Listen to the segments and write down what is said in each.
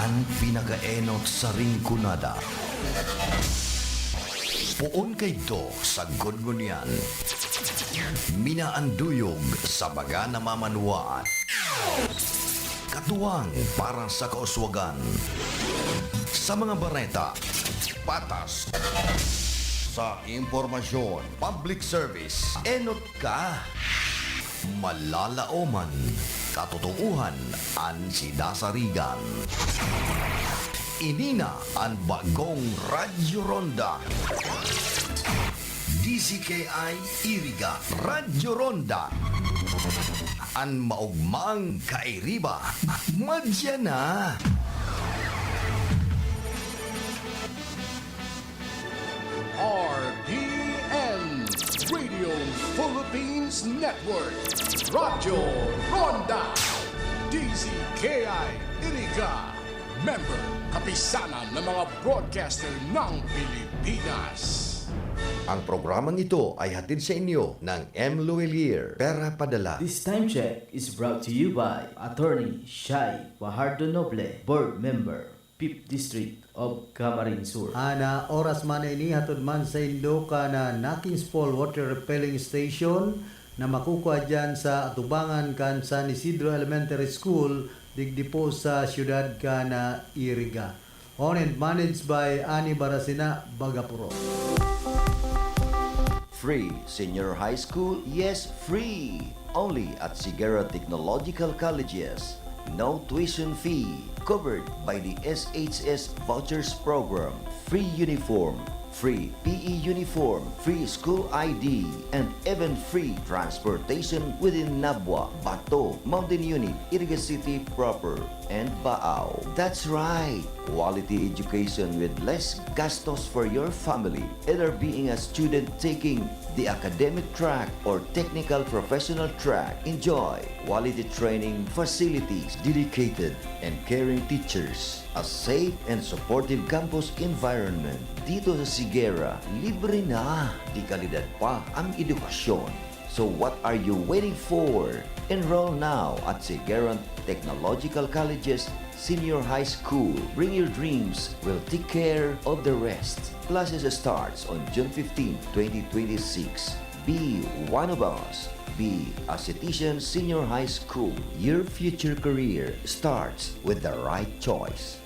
An pinagaenot sa ringkunada. Puon kay do sa gungunyan. Minaanduyog sa baga na mamanuan. Katuwang para sa kauswagan. Sa mga bareta, patas. Sa impormasyon, public service, enot ka. Malalaoman, katotohuan, an sidasarigan. Inina ang bagong Radyo Ronda. DCKI Iriga Radyo Ronda. An maugmang kairiba. Madya na. RPN Radio Philippines Network Radyo Ronda DCKI Iriga Member Kapisanan ng mga broadcaster ng Pilipinas. Ang programang ito ay hatid sa inyo ng M. Luelier Pera Padala. This time check is brought to you by Attorney Shai Fajardo Noble, Board Member, 5th District of Camarines Sur. Ana oras man ini hatod man sa Indo ka na Nakings Fall Water Repelling Station na makukuha dyan sa atubangan kan San Isidro Elementary School digdi po sa siyudad ka na Iriga. Owned and managed by Ani Barasina, Bagapuro. Free Senior High School? Yes, free! Only at Sigera Technological Colleges. No tuition fee. Covered by the SHS Vouchers Program. Free uniform. Free PE uniform, free school ID, and even free transportation within Nabwa, Bato, Mountain Unit, Iriga City proper, and Baao. That's right! Quality education with less gastos for your family, either being a student taking the academic track or technical professional track. Enjoy quality training facilities, dedicated and caring teachers, a safe and supportive campus environment. Dito sa Sigera, libre na, di kalidad pa ang edukasyon. So what are you waiting for? Enroll now at Sigera Technological Colleges Senior High School. Bring your dreams, we'll take care of the rest. Classes starts on June 15, 2026. Be one of us. Be a Citizen Senior High School. Your future career starts with the right choice.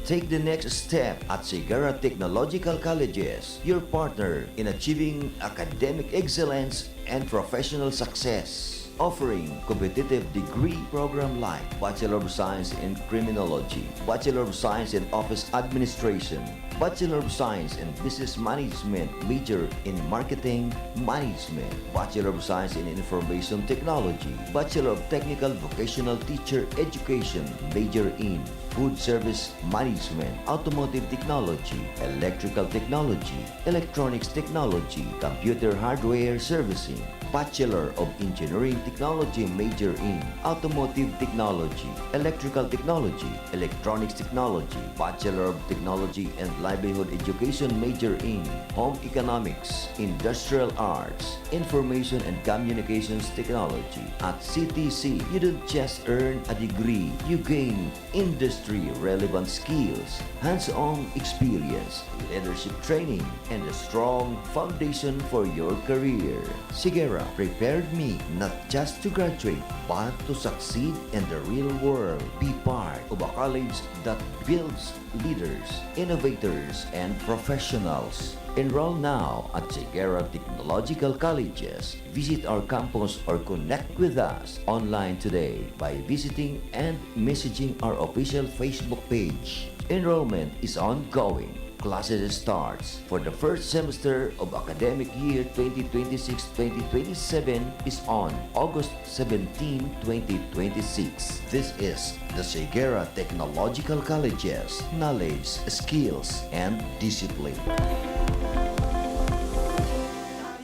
Take the next step at Sigara Technological Colleges, your partner in achieving academic excellence and professional success. Offering competitive degree program like Bachelor of Science in Criminology, Bachelor of Science in Office Administration, Bachelor of Science in Business Management, major in Marketing Management, Bachelor of Science in Information Technology, Bachelor of Technical Vocational Teacher Education, major in Food Service Management, Automotive Technology, Electrical Technology, Electronics Technology, Computer Hardware Servicing, Bachelor of Engineering Technology, major in Automotive Technology, Electrical Technology, Electronics Technology, Bachelor of Technology and Livelihood Education, major in Home Economics, Industrial Arts, Information and Communications Technology. At CTC, you don't just earn a degree, you gain industry-relevant skills, hands-on experience, leadership training, and a strong foundation for your career. Sigera prepared me not just to graduate, but to succeed in the real world. Be part of a college that builds leaders, innovators, and professionals. Enroll now at Sigera Technological Colleges. Visit our campus or connect with us online today by visiting and messaging our official Facebook page. Enrollment is ongoing. Classes starts for the first semester of academic year 2026-2027 is on August 17, 2026. This is the Sigera Technological Colleges, knowledge, skills, and discipline.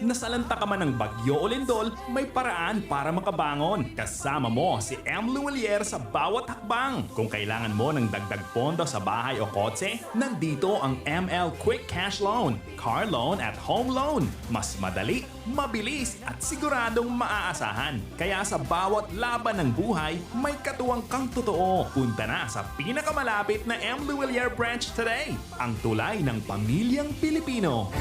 Nasalanta ka man ng bagyo o lindol, may paraan para makabangon. Kasama mo si M. Luwalier sa bawat hakbang. Kung kailangan mo ng dagdag pondo sa bahay o kotse, nandito ang ML Quick Cash Loan, Car Loan at Home Loan. Mas madali, mabilis at siguradong maaasahan. Kaya sa bawat laban ng buhay, may katuwang kang totoo. Punta na sa pinakamalapit na M. Luwalier branch today. Ang tulay ng pamilyang Pilipino.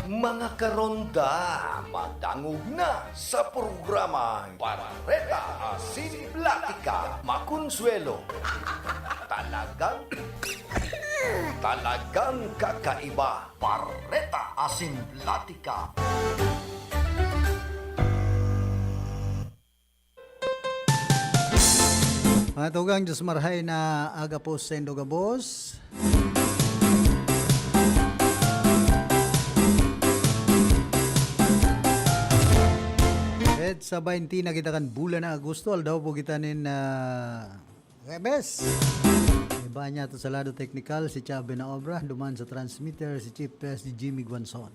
Mga karonda, madangog na sa programa Parreta Asin Platica Makonsuelo. Talagang kakaiba. Parreta Asin Platica. Mga tugang Diyos marhay na aga po sa Indogabos. At sa 20 na kita kan bulan na Agosto, aldaw po kita nin Rebes. Iba niya to sa lado technical, si Chabe na obra, duman sa transmitter, si Chief si Jimmy Guanzon.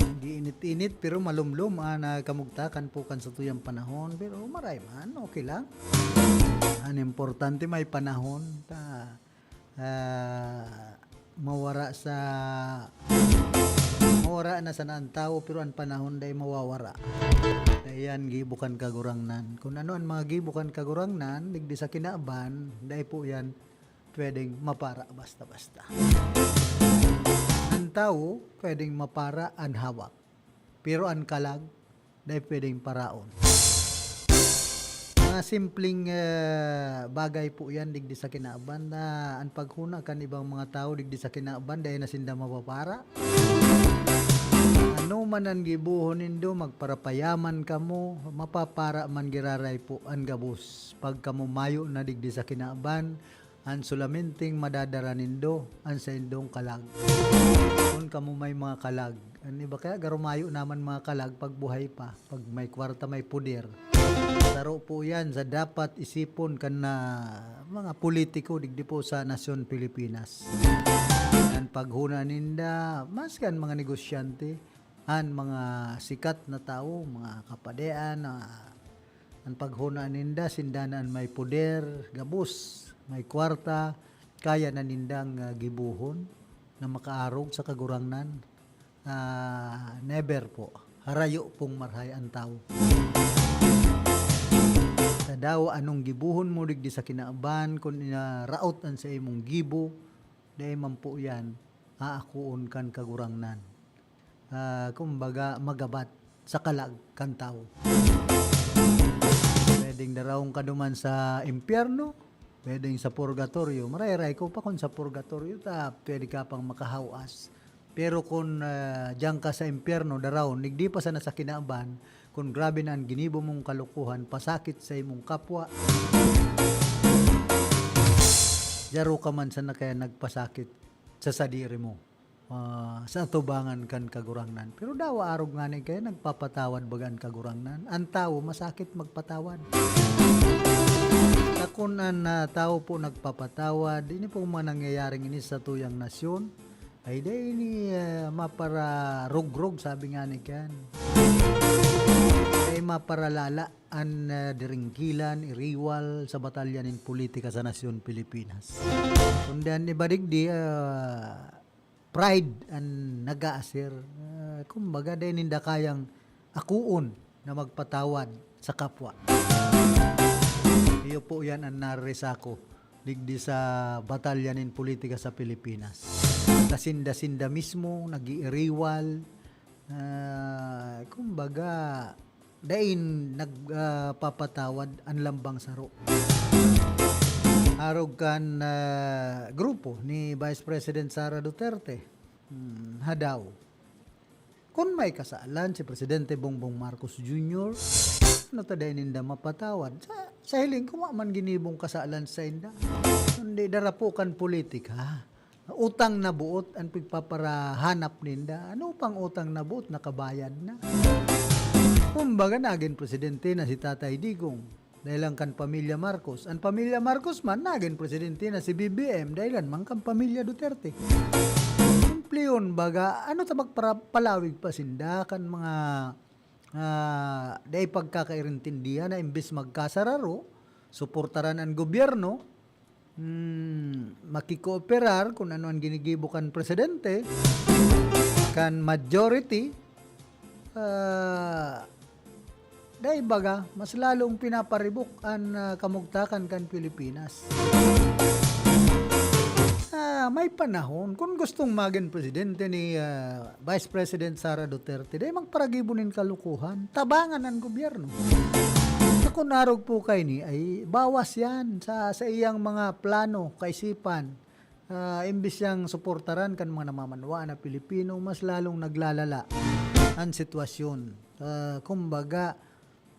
Hindi init-init pero malumlum, na kamugtakan po kan sa tuyang panahon, pero maray man, okay lang. Ang importante may panahon, mawara na sana ang tao pero ang panahon day mawawara. Dayan gibukan kagurangnan. Kung ano ang mga gibukan kagurangnan, digdi sa kinaaban, day po yan pwedeng mapara basta-basta. Ang tao pwedeng mapara ang hawak. Pero ang kalag, day pwedeng paraon. Mga simpleng bagay po yan digdi sa kinaaban na ang paghuna kan ibang mga tao digdi sa kinaaban dahil na sinda mapapara. Ano man ang gibuhon nindo, magparapayaman kamo, mapapara man giraray po ang gabos. Pag kamo mayo na digdi sa kinaaban, ang sulaminting madadara nindo, ang sa indong kalag. Kung kamo may mga kalag, ano ba kaya garumayo naman mga kalag pag buhay pa, pag may kwarta may puder. Taro po yan sa dapat isipon kan na mga politiko digdi po sa nasyon Pilipinas. Ang paghuna ninda, mas kan mga negosyante, ang mga sikat na tao, mga kapadean, ang paghuna ninda, sindanan may poder, gabos, may kwarta, kaya na nindang gibuhon na makaarog sa kagurangnan. Never po, harayo pong marhay ang tao. Sa daw anong gibuhon mo digdi sa kinaaban, kung raot an sa imong gibo, dahil man po yan, aakuon kan kagurangnan. Kumbaga magabat sa kalag kan tao. Pwedeng darawang kaduman sa impyerno, pwedeng sa purgatorio. Maray-ray ko pa kung sa purgatorio pwede ka pang makahawas. Pero kung diyan ka sa impyerno daraw, nigdi pa sana sa kinaaban, kung grabe na ang ginibo mong kalukuhan, pasakit sa imong kapwa. Jaro ka man sana kaya nagpasakit sa sadiri mo. Sa tubangan kan kagurangnan. Pero daw arog nga ni kaya nagpapatawad bagan kagurangnan. Ang tao masakit magpatawad. Kung ang tao po nagpapatawad, ini po mga nangyayaring ini sa tuyang nasyon, ay di ini mapara rog-rog sabi nga ni kan. Ay maparalala ang diringkilan, iriwal sa batalyanin politika sa nasyon Pilipinas. Kundan ibadig di pride ang nag-aasir. Kumbaga, dahil hindi kayang akuon na magpatawad sa kapwa. Iyo po yan ang narisako digdi sa batalyanin politika sa Pilipinas. Kasinda-sinda mismo, nag-iiriwal. Kumbaga, dahil nagpapatawad ang lambang saro. Arog kan grupo ni Vice President Sara Duterte. Hadaw. Kung may kasalan si Presidente Bongbong Marcos Jr., ano taday ninda mapatawad? Sa hiling ko man ginibong kasalan sa inda. Hindi darapukan politika. Utang na buot ang pagpaparahanap ninda. Ano pang utang na buot? Nakabayad na. Kumbaga naging presidente na si Tatay Digong. Dahil lang kan pamilya Marcos. Ang pamilya Marcos man, naging presidente na si BBM. Dahil man kan pamilya Duterte. Simple yun, baga, ano ta magpalawig pa sinda kan mga dahil pagkakairintindihan na imbis magkasararo, suportaran ang gobyerno, makikooperar kung ano ang ginigibo kan presidente, kan majority, dahil baga, mas lalong pinaparibok ang kamugtakan kan Pilipinas. May panahon, kung gustong maging presidente ni Vice President Sara Duterte, dahil magparagibunin kalukuhan, tabangan ang gobyerno. Kung narog po kayo ni, ay bawas yan sa iyang mga plano, kaisipan. Imbis yang suportaran kan mga namamanwa na Pilipino, mas lalong naglalala ang sitwasyon. Kumbaga,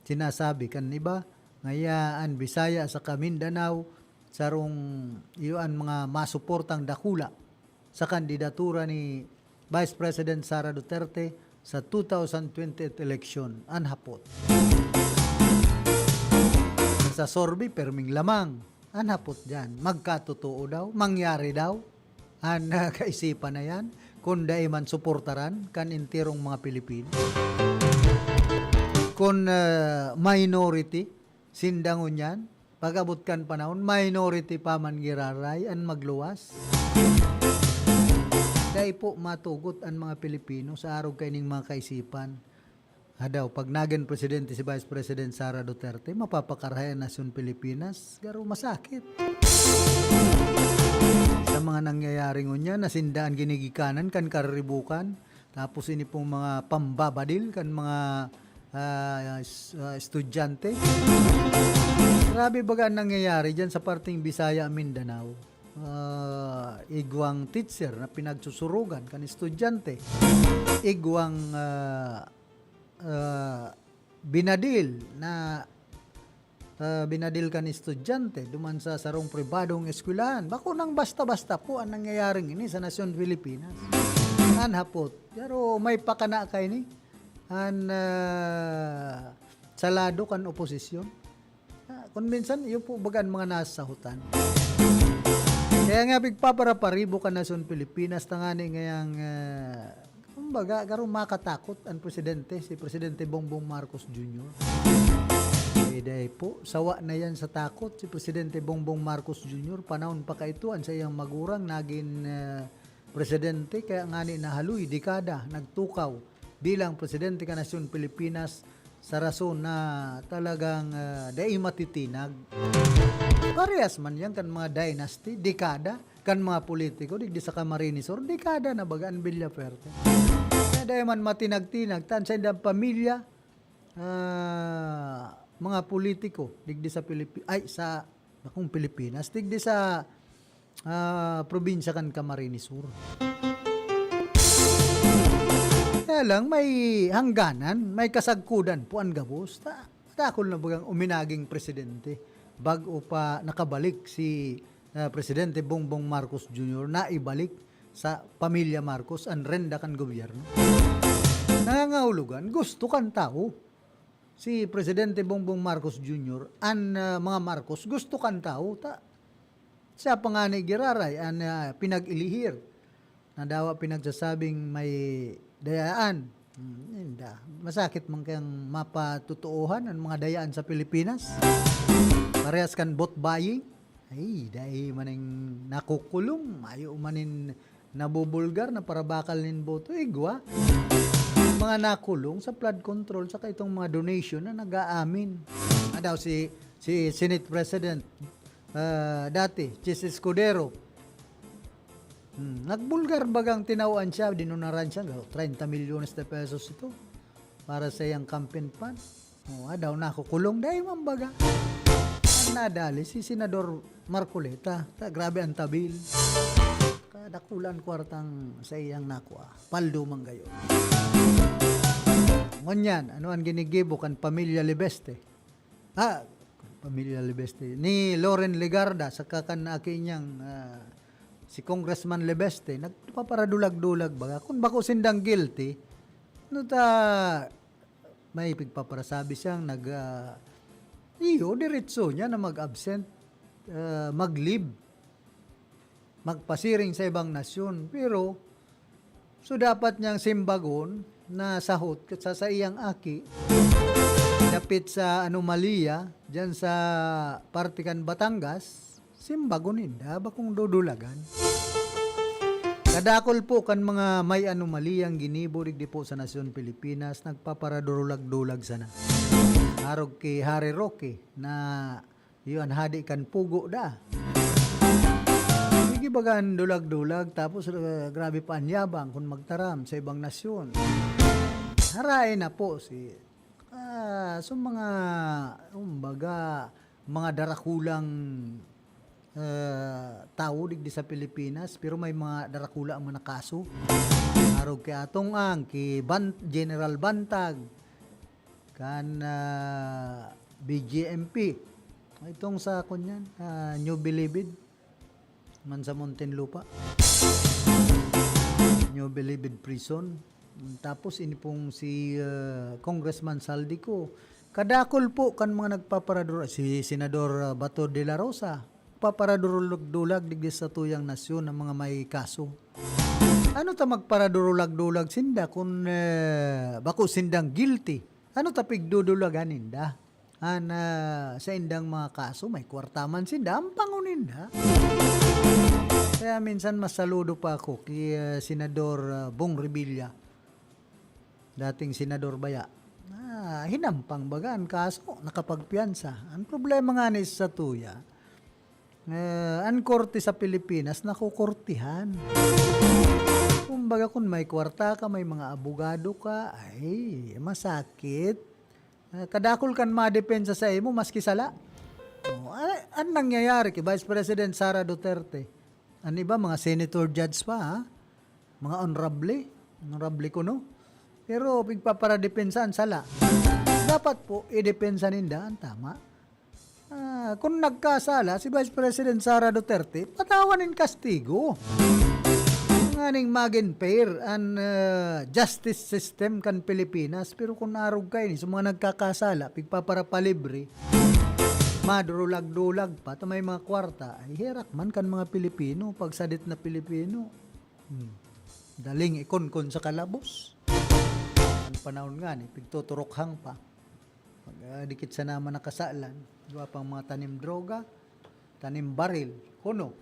sinasabi kan iba, ngayaan Bisaya sa Mindanao, sarong iyon mga masuportang dakula sa kandidatura ni Vice President Sara Duterte sa 2020 election, anhapot. Sa sorbi, perming lamang. Anhapot dyan. Magkatotoo daw. Mangyari daw. Ang kaisipan na yan. Kung dahil man suportaran kan intirong mga Pilipino. Kung minority, sindangon yan. Pagabot kan panahon, minority pa man giraray ang magluwas. Dahil po matugot ang mga Pilipino sa araw kaining mga kaisipan. Daw, pag naging presidente si Vice President Sara Duterte, mapapakarayan nasyon Pilipinas, garo masakit. Sa mga nangyayari ngunya, nasindaan ginigikanan, kan kariribukan, tapos ini pong mga pambabadil, kan mga estudyante. Grabe baga ang nangyayari dyan sa parting Bisaya, Mindanao. Igwang teacher na pinagsusurugan, kan estudyante. Igwang binadil kan estudyante duman sa sarong pribadong eskwelahan. Bako nang basta-basta po ang nangyayaring ini sa nasyon Pilipinas. Anhapot. Pero may pakana kay ni an salado kan oposisyon. Kung minsan iyo po bagan mga nasahutan. Kaya nga pigpaparaparibo kan nasyon Pilipinas tangani ngayang kumbaga, garong makatakot ang presidente, si Presidente Bongbong Marcos Jr. Dahil po, sawa na yan sa takot si Presidente Bongbong Marcos Jr. Panahon pa kaituan sa iyang magurang, naging presidente, kaya nga ni nahaloy, dekada, nagtukaw bilang presidente ka nasyon Pilipinas sa rason na talagang dahil matitinag. Parehas man yan kan mga dynasty, dekada, kan mga politiko, digdi sa Camarines Sur, dekada na bagaan Villaferte. Kaya dahil man matinag-tinag, tan sa indang pamilya, mga politiko, digdi sa Pilipinas, digdi sa probinsya kan Camarines Sur. Kaya lang, may hangganan, may kasagkudan po ang gabos. Takol na bagang uminaging presidente, bago pa nakabalik si Presidente Bongbong Marcos Jr. na ibalik sa pamilya Marcos ang renda kan gobyerno. Nangangahulugan, gusto kan tao. Si Presidente Bongbong Marcos Jr. ang mga Marcos gusto kan tao. Siya pa nga ni Giraray ang pinag-ilihir na dawa pinagsasabing may dayaan. Masakit man kayang mapatutuuhan ang mga dayaan sa Pilipinas. Parehas kan vote buying. Ay, dahil maning nakukulong, ayaw manin nabubulgar na para bakal nin boto, igwa. Mga nakulong sa flood control, saka itong mga donation na nag-aamin. Daw si Senate President dati, Chis Escudero, nagbulgar bagang tinawaan siya, dinunaran siya, 30 milyones de pesos ito para sa iyang campaign fund. Daw nakukulong, dahil mambaga. Nadali si Senador Marcoleta. Grabe ang tabil. Kadakulan kwartang sa iyang nakwa. Paldo man gayon. Ngunyan, ano ang ginigibo kan Pamilya Libeste? Pamilya Libeste. Ni Loren Legarda, sa kakanaki niyang si Congressman Libeste, nagpaparadulag-dulag baga. Kung bako sindang guilty, may pigpaparasabi siyang iyo, diretso niya na mag-absent, mag-leave, magpasiring sa ibang nasyon. Pero, so dapat niyang simbagon na sahot sa iyang aki, dapit sa anomalya, dyan sa Partikan Batangas, simbagonin da, bakong dudulagan. Kadakol po kan mga may anomaliyang ginibo digdi po sa Nasyon Pilipinas, nagpaparadulag-dulag sana. Harog kay Hari Roque na yun hadi kan pugo da. Sige bagan dulag-dulag tapos grabe pa anyabang kung magtaram sa ibang nasyon. Haray na po si so mga mga darakulang tao digdi sa Pilipinas, pero may mga darakula ang mga kaso. Harog kay atong kay General Bantag kan BGMP. Itong sa kunyan, New Bilibid man sa Muntinlupa. New Bilibid Prison. Tapos ini pong si Congressman Saldico. Kadakol po kan mga nagpaparadura si Senador Bato de la Rosa. Paparadurulog-dulag digdi sa tuyang nasyon ng mga may kaso. Ano ta magparadurulog-dulag sinda kung bako sindang guilty? Ano ta pigdudulagan ninda? Sa indang mga kaso may kwartaman sinda, ang panguninda. Kaya minsan masaludo pa ako kay Senador Bong Revilla, dating Senador Baya. Hinampang bagaan kaso, nakapagpiyansa. Ang problema nga ni sa tuya, ang korte sa Pilipinas nakukortihan. Kumbaga kung may kwarta ka, may mga abogado ka, ay masakit. Kadakol kan madepensa sa imo maski sala. Ang nangyayari kay Vice President Sara Duterte? Ano ba mga senator judge pa ha? Mga honorable ko no? Pero pigpaparadepensa ang sala. Dapat po idepensa ninda ang tama. Kung nagkasala si Vice President Sara Duterte, patawanin kastigo. Nganing magin fair ang justice system kan Pilipinas. Pero kung narog kayo ni sa mga nagkakasala, pigpaparapalibre, madurulag-dulag pa, may mga kwarta, ay herak man kan mga Pilipino, pagsadit na Pilipino. Daling ikon-kon sa kalabos. Ang panahon nga ni, pigtuturokhang pa. Dikit sa naman nakasalan, diba pang mga tanim droga, tanim baril, kuno.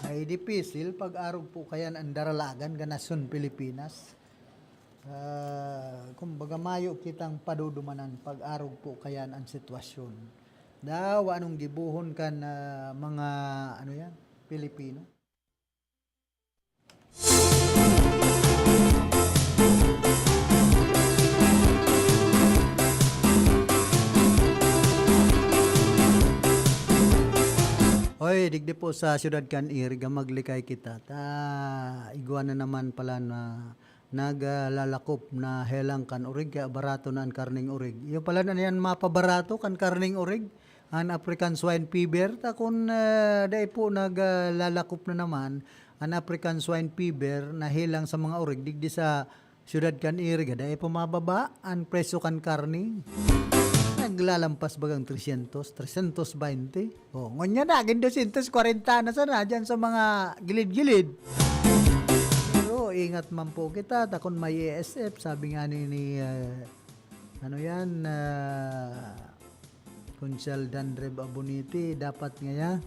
Ay dipisil pag-arog po kayan ang daralagan ga nasyon Pilipinas. Kumbaga mayo kitang padudumanan pag-arog po kayan ang sitwasyon. Daw anong gibuhon kan mga Pilipino. Hoy, digdi po sa siyudad kan Iriga maglikay kita. Iguana naman pala na naglalakop na helang kan urig, kaya barato na ang karning urig. Yung pala na yan mapabarato kan karning urig, ang African swine fever. Kung dahil po naglalakop na naman, ang African swine fever na helang sa mga urig, digdi sa siyudad kan Iriga, dahil po mababa ang presyo kan karning. Naglalampas bagang 300, 320. Ngonya na, 240 na sana dyan sa mga gilid-gilid. Pero ingat man po kita, takon may ESF, sabi nga ni Conchal Dandreb Abuniti, dapat ngaya,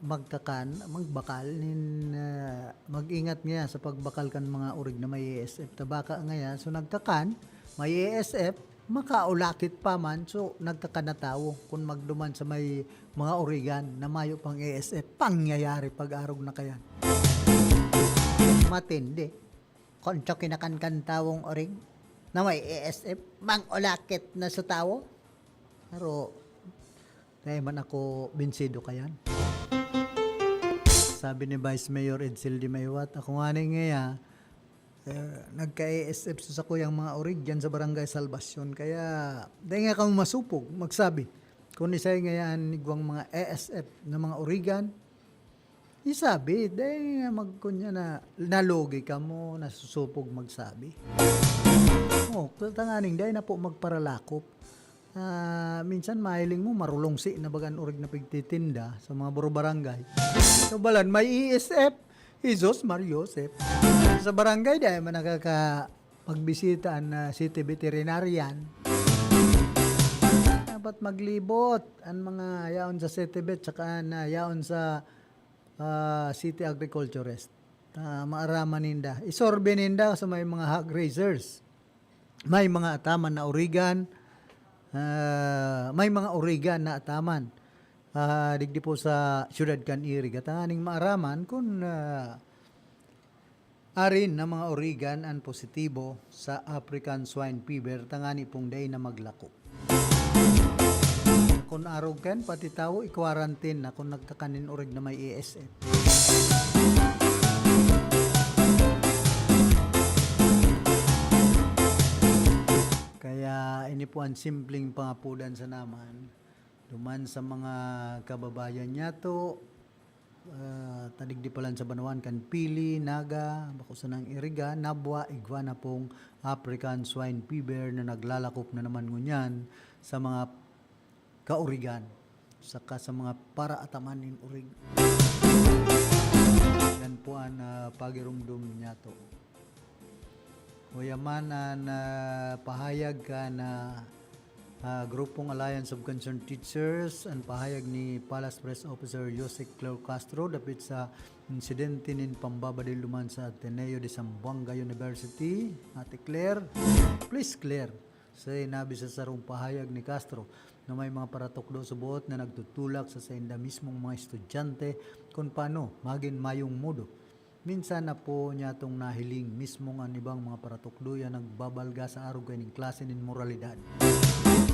magbakal mag-ingat nga sa pagbakal kan mga urig na may ESF tabaka nga so nagkakan may ESF makaulakit pa man so nagkakan na tao kung magduman sa may mga urigan na mayo pang ESF pangyayari pag-arog na kayan matindi kung kinakan tawong urig na may ESF mang ulakit na sa tao pero dahil man ako binsido kayan. Sabi ni Vice Mayor Edsel Di Maywat, ako nga nga nagka-ESF sa kuyang mga orig dyan sa Barangay Salvacion. Kaya, dahil nga kang masupog, magsabi, kung isa'y ngayon igwang mga ESF na mga origan, Isabi, dahil magkunya na nalogi ka mo, nasusupog magsabi. Tanganing dahil na po magparalakop. Minsan mahiling mo marulongsi na bagan urig na pagtitinda sa mga buro barangay. So balan, may ESF, Jesus Mariosep. Sa barangay dahil man pagbisita ang city veterinarian. Dapat maglibot ang mga yaon sa city vet saka na yaon sa city agriculturist. Maaraman ninda. Isorbe ninda sa may mga hog raisers. May mga ataman na origan. May mga origan na ataman. Digdi po sa syudad kan Iriga. Tanganing maaraman kung arin na mga origan ang positibo sa African swine fever. Tangani pong day na maglako. Kung arog kan, pati tao, i-quarantine na kung nagkakanin orig na may ESF. Kaya ini po ang simpleng pangapudan sa naman. Duman sa mga kababayan niya to, tadigdi palan sa Banawan kan pili, naga, bako sa nang iriga, nabwa, iguana pong African swine fever na naglalakop na naman ngunyan sa mga kaurigan saka sa mga para atamanin urig. Yan po ang pagirumdum niya to. Huyaman na pahayag ka na Grupong Alliance of Concerned Teachers ang pahayag ni Palace Press Officer Jose Claire Castro dapit sa insidente nin pambabadil luman sa Ateneo de Zamboanga University. Ate Claire, please Claire, sinabi sa sarong pahayag ni Castro na may mga paratukdo sa buot na nagtutulak sa inda mismong mga estudyante kung paano maging mayong mudo. Minsan na po niya itong nahiling mismong ang ibang mga paratukdo yan nagbabalga sa araw kaning klase nin moralidad.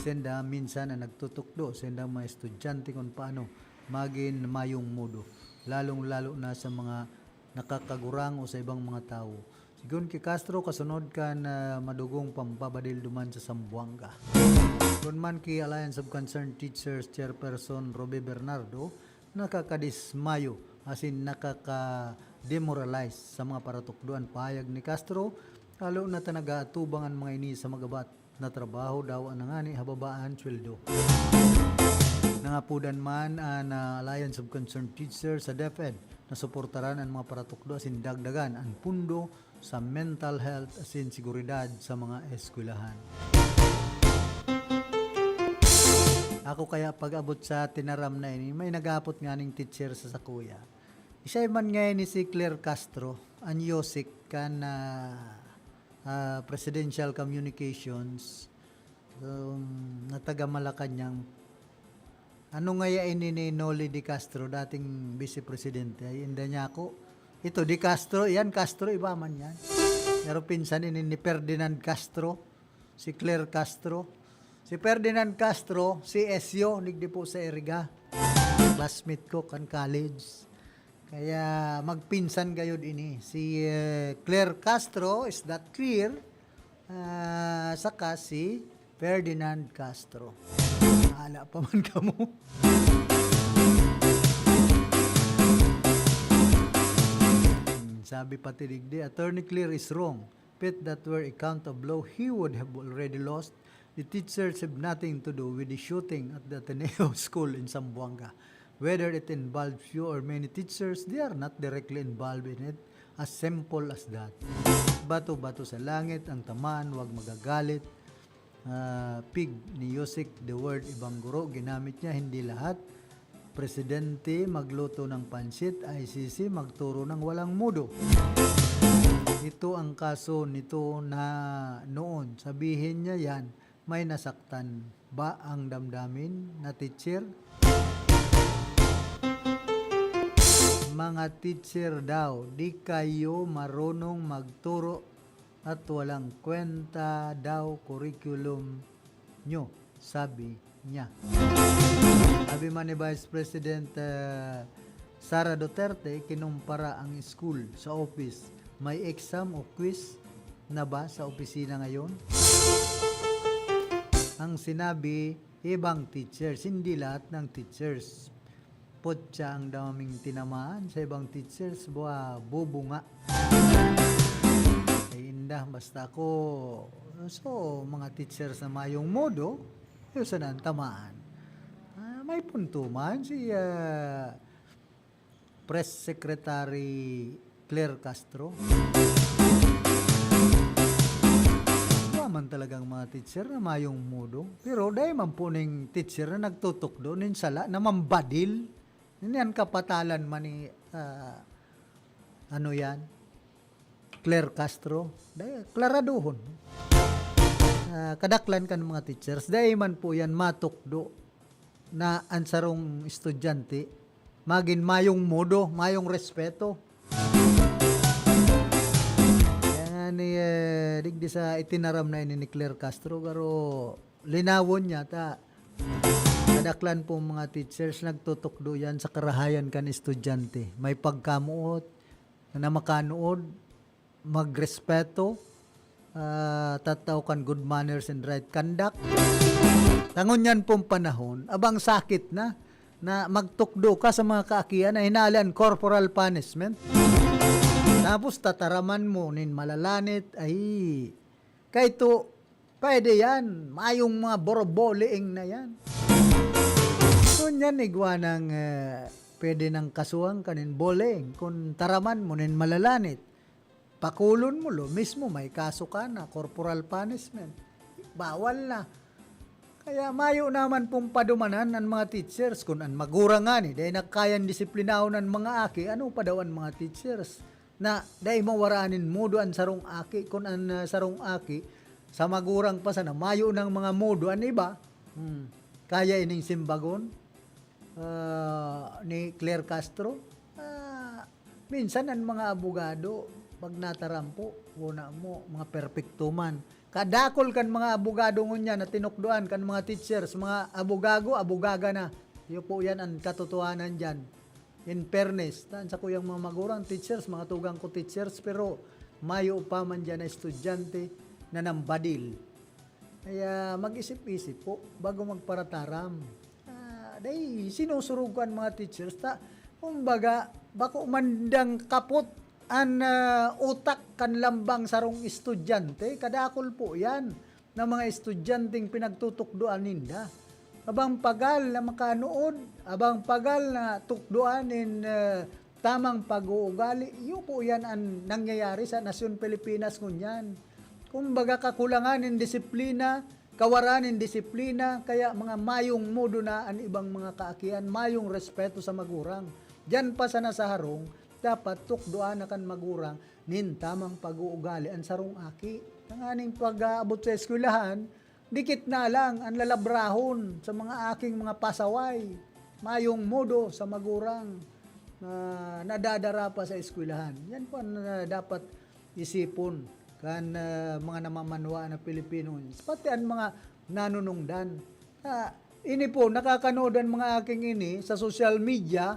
Senda minsan na nagtutukdo senda mga estudyante kung paano maging mayong mudo. Lalong-lalo na sa mga nakakagurang o sa ibang mga tao. Sigun kay Castro, kasunod ka na madugong pambabadil duman sa Zamboanga. Kung man kay Alliance of Concerned Teachers Chairperson Robe Bernardo, nakakadismayo, asin nakaka-demoralize sa mga paratukduan pahayag ni Castro, lalo na tanaga-atubang ang mga ini sa magabat na trabaho daw ang nangani hababaan sweldo. Nangapudan man ang Alliance of Concerned Teachers sa DepEd na suportaran ang mga paratukdo asin dagdagan ang pundo sa mental health asin seguridad sa mga eskwelahan. Ako kaya pag-abot sa tinaram na ini, may nagapot nga ning teacher sa sakuya. Isa man ngayon ni si Claire Castro, ang Yosik kan Presidential Communications na taga Malacanang. Ano nga ini ni Noli Di Castro, dating Vice Presidente, ay inda niya ako. Ito, Di Castro, yan Castro, iba man yan. Pero pinsan ini ni Ferdinand Castro, si Claire Castro. Si Ferdinand Castro, si Esyo, nigdi po sa Iriga. Classmate ko kan college. Kaya magpinsan kayo din si Claire Castro, is that clear? Saka si Ferdinand Castro. Hala pa man ka mo. Sabi pati digdi, Attorney Claire is wrong. Pit that were a count of law, he would have already lost. The teachers have nothing to do with the shooting at the Ateneo School in Zamboanga. Whether it involves few or many teachers, they are not directly involved in it. As simple as that. Bato-bato sa langit, ang tamaan, wag magagalit. Pig ni Yosik, the word ibang guro, ginamit niya, hindi lahat. Presidente magluto ng pansit, ICC magturo ng walang mudo. Ito ang kaso nito na noon. Sabihin niya yan, may nasaktan ba ang damdamin na teacher? Mga teacher daw, di kayo marunong magturo at walang kwenta daw curriculum nyo, sabi niya. Sabi man ni Vice President Sara Duterte, kinumpara ang school sa office. May exam o quiz na ba sa opisina ngayon? Ang sinabi, ibang teachers, hindi lahat ng teachers. Potsa ang daming tinamaan sa ibang teachers, bubunga. Ay indah, basta ako. So, mga teachers na mayong modo, yun sana ang tamaan. May punto man si Press Secretary Claire Castro. Man talagang mga teacher na mayong modo. Pero dahil man po ning teacher na nagtutok doon, sala na mambadil. Yan kapatalan man ni, ano yan, Claire Castro. Dahil, klaraduhon. Kadaklan kan mga teachers. Dahil man po yan matukdo na ansarong estudyante, magin mayong modo, mayong respeto. Ni digdi sa itinaram na ini ni Claire Castro pero linawon niya ta kadaklan po mga teachers nagtutukdo yan sa karahayan kan estudyante, may pagkamuot na makanood, magrespeto, tataw kan good manners and right conduct. Tangon yan pong panahon abang sakit na magtukdo ka sa mga kaakian na hinalan corporal punishment. Tapos tataraman mo nin malalanit, ay kahito pwede yan, mayong mga boroboleing na yan. So yan igwa ng pwede ng kasuhan kanin boleing, kung taraman mo nin malalanit, pakulon mo lo, mismo may kaso ka na, corporal punishment, bawal na. Kaya mayo naman pong padumanan ng mga teachers, kung an magurangan dahil nagkayan disiplinahon ng mga aki, ano pa daw ang mga teachers? Na dahil mawaranin modo an sarong aki, kung an sarong aki sa magurang pa sana mayo ng mga modo an iba, kaya ining simbagon ni Claire Castro. Minsan ang mga abogado pag natarampo una mo mga perfecto man, kadakol kan mga abogado ngunya na tinukduan kan mga teachers, mga abogaga na iyo po yan ang katotohanan dyan. In fairness, sa kuyang mga magurang teachers, mga tugang ko teachers, pero mayo pa man dyan na estudyante na nambadil. Kaya mag-isip-isip po bago magparataram. Dahil sinusurugan mga teachers, kumbaga, bako mandang kapot ang utak kan lambang sarong estudyante, kadakol po yan na mga estudyanteng pinagtutukdoan ninda. Abang pagal na makanood, abang pagal na tukdoanin tamang pag-uugali, yun po yan ang nangyayari sa Nasyon Pilipinas ngunyan. Kumbaga kakulanganin disiplina, kawaranin disiplina, kaya mga mayong modo na ang ibang mga kaakian, mayong respeto sa magurang. Diyan pa sa nasaharong, dapat tukdoan na kan magurang, nin tamang pag-uugali ang sarong aki. Nanganing pag-aabot sa eskwelahan, dikit na lang ang lalabrahon sa mga aking mga pasaway. Mayong modo sa magurang na nadadara pa sa eskwelahan. Yan po na dapat isipon kan mga namamanwa na Pilipino. Pati ang mga nanunungdan. Ini po, nakakanood ang mga aking ini sa social media.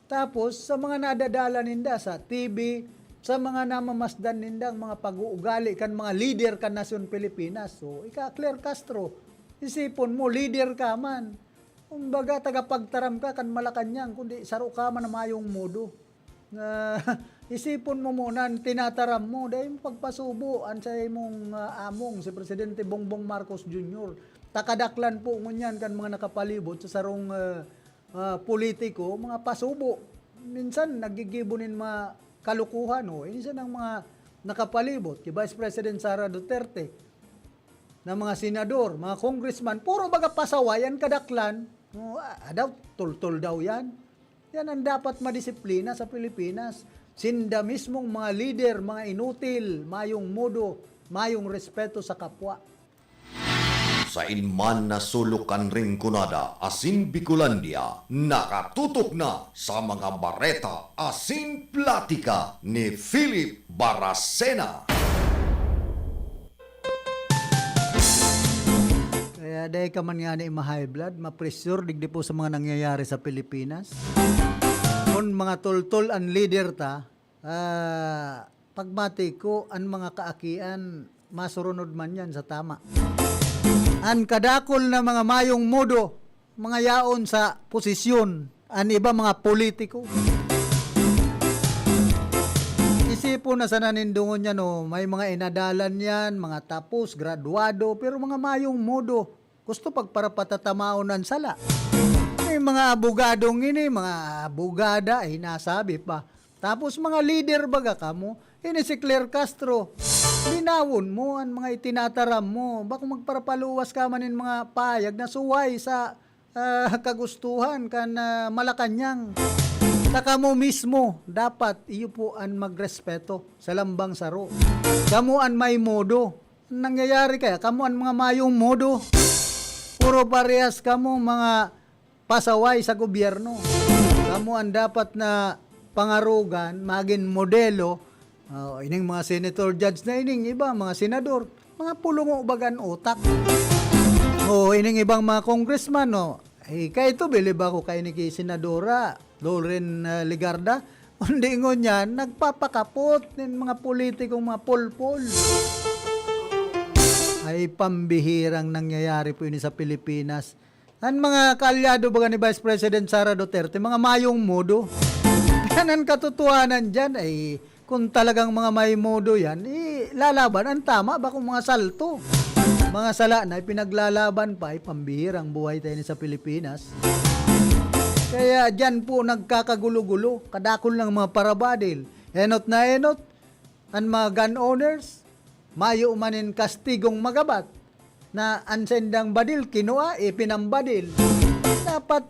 Tapos sa mga nadadala ninda sa TV, sa mga namamasdan nindang mga pag-uugali kan mga leader kan Nasyon Pilipinas. So, Claire Castro, isipon mo, leader ka man. Kumbaga, tagapagtaram ka kan Malacanang, kundi saro ka man na mayong modo. Isipon mo muna, tinataram mo, dahil pagpasubo, an sa imong among, si Presidente Bongbong Marcos Jr. Takadaklan po ngunyan kan mga nakapalibot sa sarong politiko, mga pasubo. Minsan, nagigibunin mga kalukuhan, isa ng mga nakapalibot, kay Vice President Sara Duterte, na mga senador, mga congressman, puro baga pasawayan kadaklan, tultol daw yan. Yan ang dapat madisiplina sa Pilipinas. Sinda mismong mga leader, mga inutil, mayong modo, mayong respeto sa kapwa. Sa inman na sulukan ring kunada, asin Bicolandia, nakatutok na sa mga bareta, asin platika ni Philip Baracena. Kaya dahil ka man nga na high blood, ma-pressure digdi po sa mga nangyayari sa Pilipinas. Kung mga tol-tol ang leader ta, pagmati ko, ang mga kaakian, masurunod man yan sa tama. Ang kadakol na mga mayong modo, mga yaon sa posisyon, iba mga politiko. Isipo na sa nanindungon niya, no, may mga inadalan yan, mga tapos, graduado, pero mga mayong modo, gusto pagparapatatamao ng sala. May mga abogadong ini, mga abogada, ay nasabi pa. Tapos mga leader baga ka mo, ini si Claire Castro, linawon mo ang mga itinataram mo, baka magparapaluwas ka manin mga payag na suway sa kagustuhan kan Malacanang. Saka mo mismo, dapat iyo po ang magrespeto sa lambang saro. Kamu ang may modo. Nangyayari kaya, kamu ang mga mayong modo. Puro parehas kamu mga pasaway sa gobyerno. Kamu ang dapat na pangarugan, maging modelo. Ining mga senator judge na ining iba, mga senador, mga pulong bagan utak. Ining ibang mga congressman, no. Kaya ito, bilib ako kay ni Senadora Lauren Legarda. Kundi ngon yan, nagpapakapot ng mga politikong mga polpol. Ay pambihirang nangyayari po ini sa Pilipinas. Ang mga kaalyado baga ni Vice President Sara Duterte, mga mayong modo. Yan ang katotohanan dyan, ay kung talagang mga may modo yan, lalaban ang tama ba kung mga salto. Mga sala na ipinaglalaban pa, ay pambihirang buhay tayo sa Pilipinas. Kaya dyan po nagkakagulo-gulo, kadakol ng mga parabadil. Enot na enot, ang mga gun owners, mayo manin kastigong magabat, na ansendang badil, kinua, ipinambadil. Dapat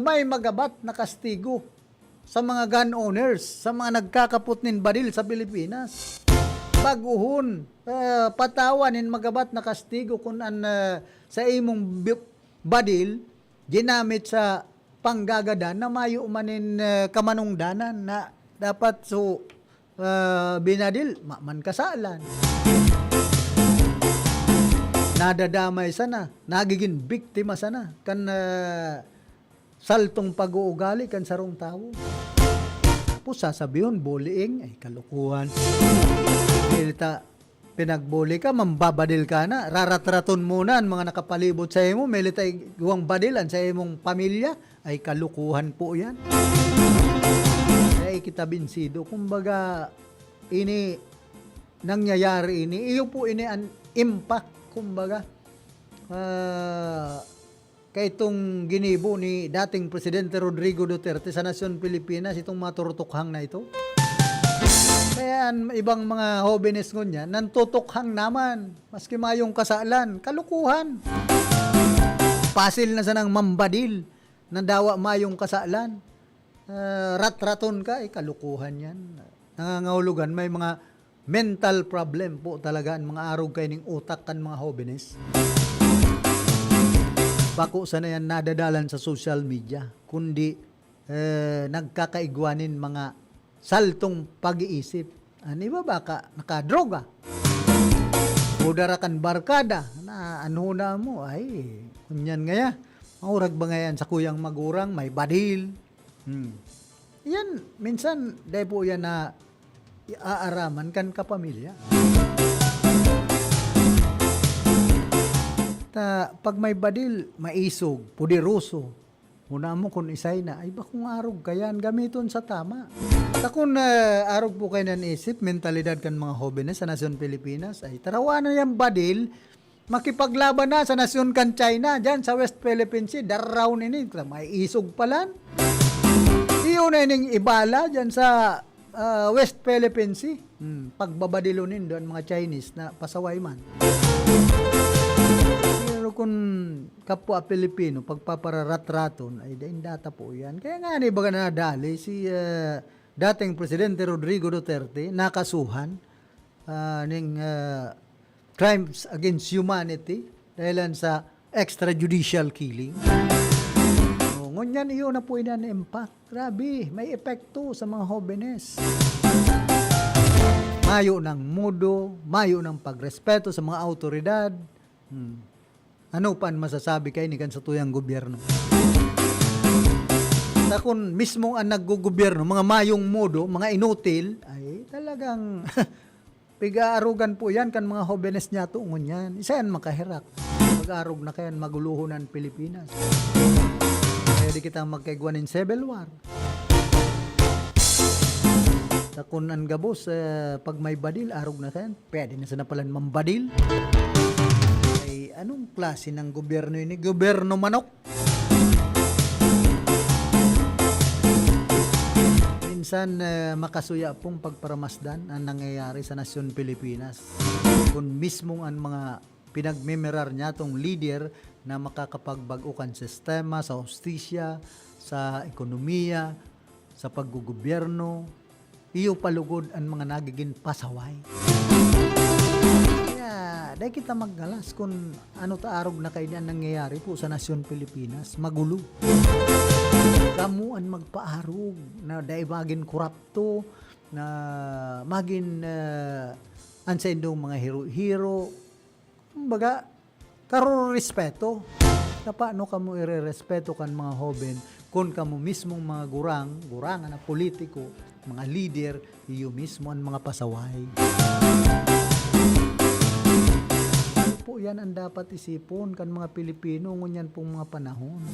may magabat na kastigo sa mga gun owners, sa mga nagkakaput nin badil sa Pilipinas. Baguhon, patawanin magabat na kastigo kung sa imong badil, ginamit sa panggagadan na mayo manin kamanungdanan na dapat binadil, man kasalan. Nadadamay sana, nagiging biktima sana kan saltong pag-uugali kan sarong tao. Tapos sasabihin, bullying, ay kalukuhan. Milita, pinagbuli ka, mambabadil ka na, raratraton muna ang mga nakapalibot sa imo, milita iwang badilan sa imong pamilya, ay kalukuhan po yan. Kaya kita binsido, kumbaga, ini, nangyayari ini, iyo po ini ang impact, kumbaga, kay itong ginibo ni dating Presidente Rodrigo Duterte sa Nasyon Pilipinas, itong maturutukhang na ito. Kaya ibang mga hobenes ngunya, nantutukhang naman, maski mayong kasalan, kalukuhan. Pasil na sanang mambadil, nandawa mayong kasalan. Ratraton ka, kalukuhan yan. Nangangahulugan, may mga mental problem po talaga ang mga arog kayo ng utak kan mga hobenes. Bako sana yan nadadalan sa social media, kundi nagkakaigwanin mga saltong pag-iisip. Ano ba baka nakadroga? Budarakan barkada na ano na mo, ay kunyan ngaya. Maurag ba ngayon sa kuyang magurang, may badil. Yan, minsan, dahil po yan na iaaraman kan kapamilya. Pag may badil, maisog, pudiroso, muna mo kung isay na, ay bakong arog kayan, gamiton sa tama. Kung arog po kayo ng isip, mentalidad kan mga hobenes sa Nasyon Pilipinas, ay tarawanan yung badil, makipaglaban na sa Nasyon kan China, dyan sa West Philippine Sea, daraw nini, may isog palan. Iyo na yung ibala dyan sa West Philippine Sea, pagbabadilunin doon mga Chinese na pasaway man. Pero kung kapwa Pilipino, pagpaparatratraton, ay daing data po yan. Kaya nga ni baga nadali si dating Presidente Rodrigo Duterte, nakasuhan ng crimes against humanity dahil sa extrajudicial killing. Ngunyan iyo na po yan impact. Grabe, may epekto sa mga hobenes. Mayo ng mudo, mayo ng pagrespeto sa mga autoridad. Ano pa masasabi kayo ni kan sa tuyang gobyerno? Sa kung mismo ang naggugobyerno, mga mayong modo, mga inutil, ay talagang pig-aarugan po yan kan mga hobenes niya tungon yan. Isa yan makahirak. Mag-arog na kayan maguluhon ang Pilipinas. Pwede kitang magkaigwan in Civil War. Takunan gabos, pag may badil, arog na kayan. Pwede na sana palan mambadil. Ay, anong klase ng gobyerno ini? Gobyerno manok. Minsan, makasuya pong pagparamasdan ang nangyayari sa nasyon Pilipinas. Kung mismong ang mga pinagmemerar niya tong leader na makakapagbagukan sistema sa hustisya, sa ekonomiya, sa paggugobyerno, iyo palugod ang mga nagiging pasaway. Kaya, dahil kita maggalas kung ano taarog na kayo ang nangyayari po sa nasyon Pilipinas, magulo. Kamuan magpaarog na dahil maging kurapto, na maging ansendong mga hero-hero, kumbaga, karo respeto. Na paano kamo irerespeto kan mga hoben kung kamo mismong mga gurangan na politiko, mga leader, iyo mismo ang mga pasaway. Ano po yan ang dapat isipon kan mga Pilipino ngunyan pong mga panahon.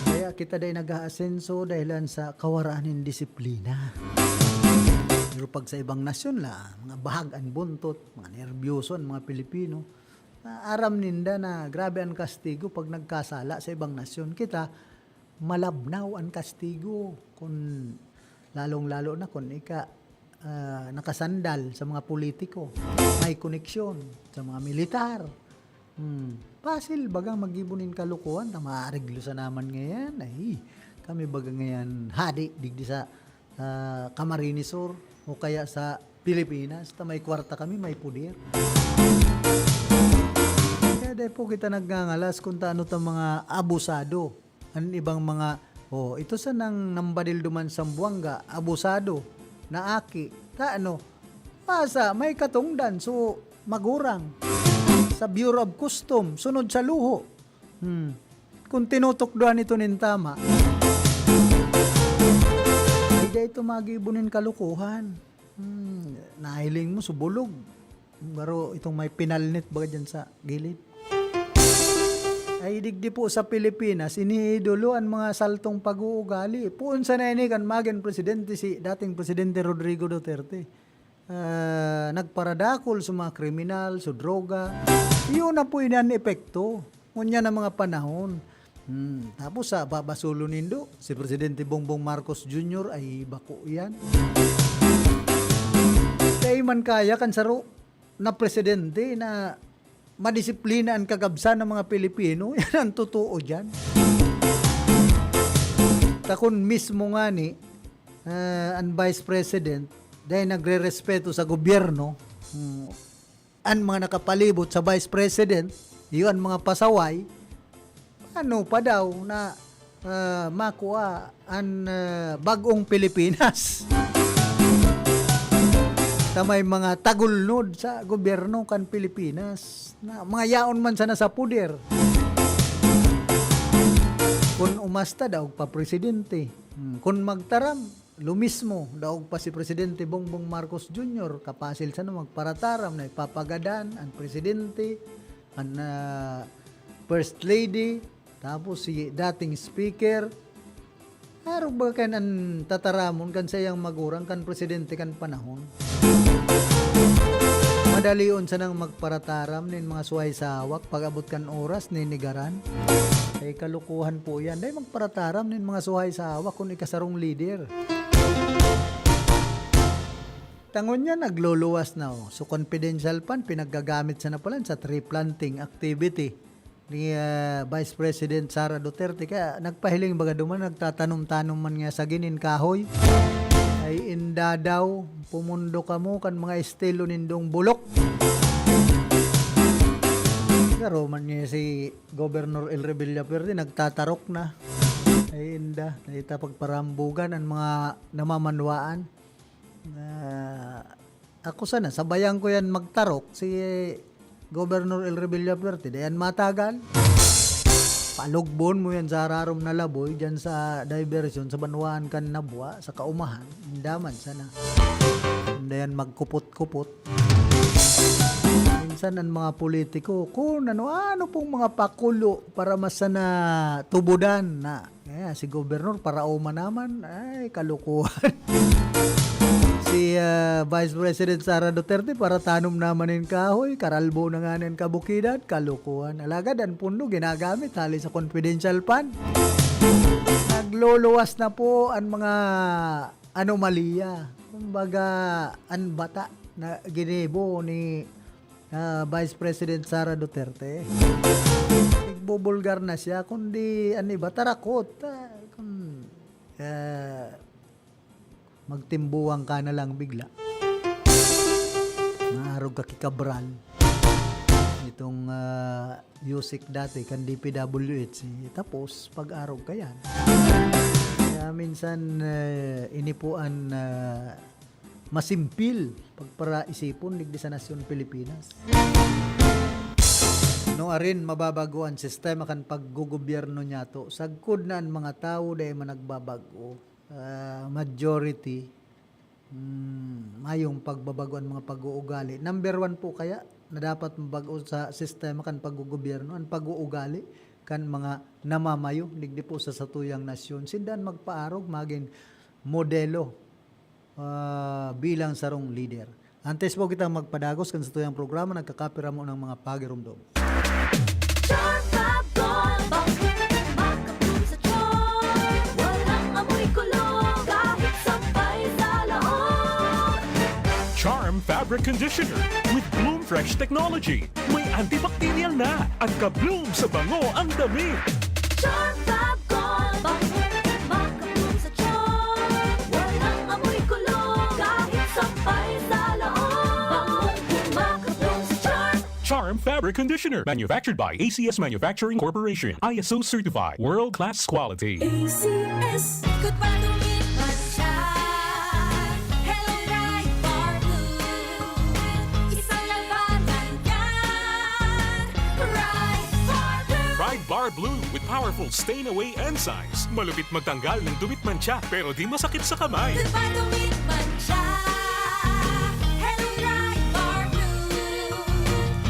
Kaya kita dahil nag-aasenso dahilan sa kawaraanin disiplina. Pero pag sa ibang nasyon la, mga bahagan buntot, mga nervyoso ang mga Pilipino, aram ninda na grabe ang kastigo pag nagkasala sa ibang nasyon. Kita, malabnaw ang kastigo kung lalong-lalo na kung nakasandal sa mga politiko, may koneksyon sa mga militar. Pasil bagang magibunin kalukuhan na maariglo sa naman ngayon. Ay, kami bagang ngayon hadi digdi sa Camarinesor o kaya sa Pilipinas. May kwarta kami, may pudir. Kaya dahil po kita nagngangalas kung taano ta mga abusado. Ang ibang mga, ito sa nang nambadil duman sa Buanga, abusado, naaki, pasa, may katungdan, so magurang. Sa Bureau of Custom, sunod sa luho. Kung tinutukduan ito nin tama, hindi ito magibunin kalukuhan. Nahiling mo, subulog. Pero itong may pinalnit baga dyan sa gilid. Ay digdi po sa Pilipinas, iniidolo ang mga saltong pag-uugali. Puun sa nani kan maging presidente si dating presidente Rodrigo Duterte. Nagparadakol sa mga kriminal, sa droga. Iyon na po inan epekto. Ngunya na mga panahon. Tapos sa babasulo nindo, si Presidente Bongbong Marcos Jr. ay bako yan. Kaya man kaya kan saro na presidente na madisiplina ang kagabsa ng mga Pilipino, yan ang totoo dyan. Takon mismo nga ni, ang Vice President, dahil nagre-respeto sa gobyerno, ang mga nakapalibot sa Vice President, yun mga pasaway, ano pa daw na makuha ang bagong Pilipinas. Na may mga tagulnod sa gobyerno kan Pilipinas na mga yaon man sana sa puder. Kung umasta daw pa presidente, kung magtaram lumismo daw pa si Presidente Bongbong Marcos Jr. kapasil sana magparataram na ipapagadan ang presidente, ang first lady, tapos si dating speaker. Araw ba kan ang tataramon kan sayang magurang kan presidente kan panahon. Madalion sa nang magparataram nin mga suway sa hawak pag-abot kan oras ninigaran. Ay kalukuhan po yan. Dahil magparataram nin mga suway sa hawak kung ikasarong leader. Tangon niya nagluluwas na. So confidential pan pinaggagamit sa napalan sa tree planting activity ni Vice President Sara Duterte. Kaya nagpahiling baga duman, nagtatanom-tanom man nga sa ginin kahoy. Ay inda daw, pumundo ka mo kan mga estilo nindong bulok. Pero man nga si Governor El Rebilla Verde nagtatarok na. Ay inda, naita pagparambugan ang mga namamanwaan. Ako sana, sabayan ko yan magtarok si Governor El Rebilla Verde, dayan matagal. Palugbon mo yan sa hararom na laboy dyan sa diversion sa Banwaan kan Nabwa sa Kaumahan, daman sana. Dayan magkupot-kupot. minsan ang mga politiko kung ano pong mga pakulo para masana tubudan na si gobernador para naman ay kalukuhan. Si Vice President Sara Duterte para tanom naman ng kahoy, karalbo na nga ng kabukidan, kalukuhan. Alagad ang pundo ginagamit hali sa confidential fund. Nagluluwas na po ang mga anomalya. Kumbaga, ang bata na ginibo ni Vice President Sara Duterte. Nagbubulgar na siya, kundi tarakot. Magtimbuwang ka na lang bigla. Maharog ka kikabral. Itong Yusik dati, kan DPWH. Tapos, pag-arog ka yan. Kaya minsan, inipuan masimpil pagpara isipon digdi sa nasyon Pilipinas. No arin mababago ang sistema kan paggugobyerno niya to. Sagkod na ang mga tao dahil managbabago. Majority mayong pagbabago ang mga pag-uugali. Number 1 po kaya na dapat mabago sa sistema kan paggugobyerno ang pag-uugali kan mga namamayo digdi po sa satuyang nasyon. Sindan magpaarog maging modelo bilang sarong leader. Antes po kita magpadagos kan sa tuyang programa nagkakapira mo ng mga pagirumdom. Charm Fabric Conditioner with Bloom Fresh Technology. May antibacterial na at ka-bloom sa bango ang damit. Charm Fab Gold, makabloom sa charm. Walang amoy kulong, kahit sampay sa loob. Makabloom sa charm. Charm Fabric Conditioner. Manufactured by ACS Manufacturing Corporation. ISO certified. World-class quality. ACS, good pa lumipat siya. Hello, Bright Bar Blue. Isang labanan yan. Bright Bar Blue. Pride Bar Blue with powerful stain-away enzymes. Malupit magtanggal ng dumit mancha pero di masakit sa kamay. Good pa lumipat siya. Hello, Bright Bar Blue.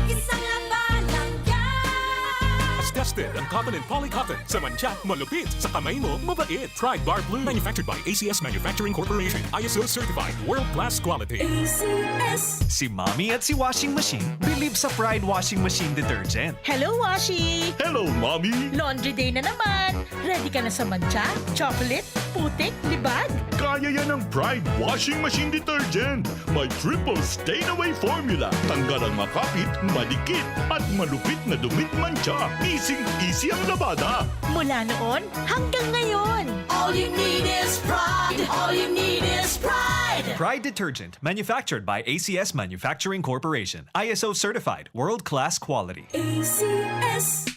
Isang labanan yan. As tested ang cotton and polycotton. Sa mancha, malupit. Sa kamay mo, mabait. Pride Bar Blue. Manufactured by ACS Manufacturing Corporation. ISO certified. World-class quality. ACS. Si Mommy at si Washing Machine believe sa Pride Washing Machine Detergent. Hello, Washi! Hello, Mommy! Laundry day na naman! Ready ka na sa mancha, chocolate, putik, libag? Kaya yan ang Pride Washing Machine Detergent. May triple stain-away formula. Tanggal ang makapit, madikit, at malupit na dumit mancha. Easy ang labada. Mula noon hanggang ngayon. All you need is pride. All you need is pride. Pride Detergent, manufactured by ACS Manufacturing Corporation. ISO certified, world-class quality. ACS.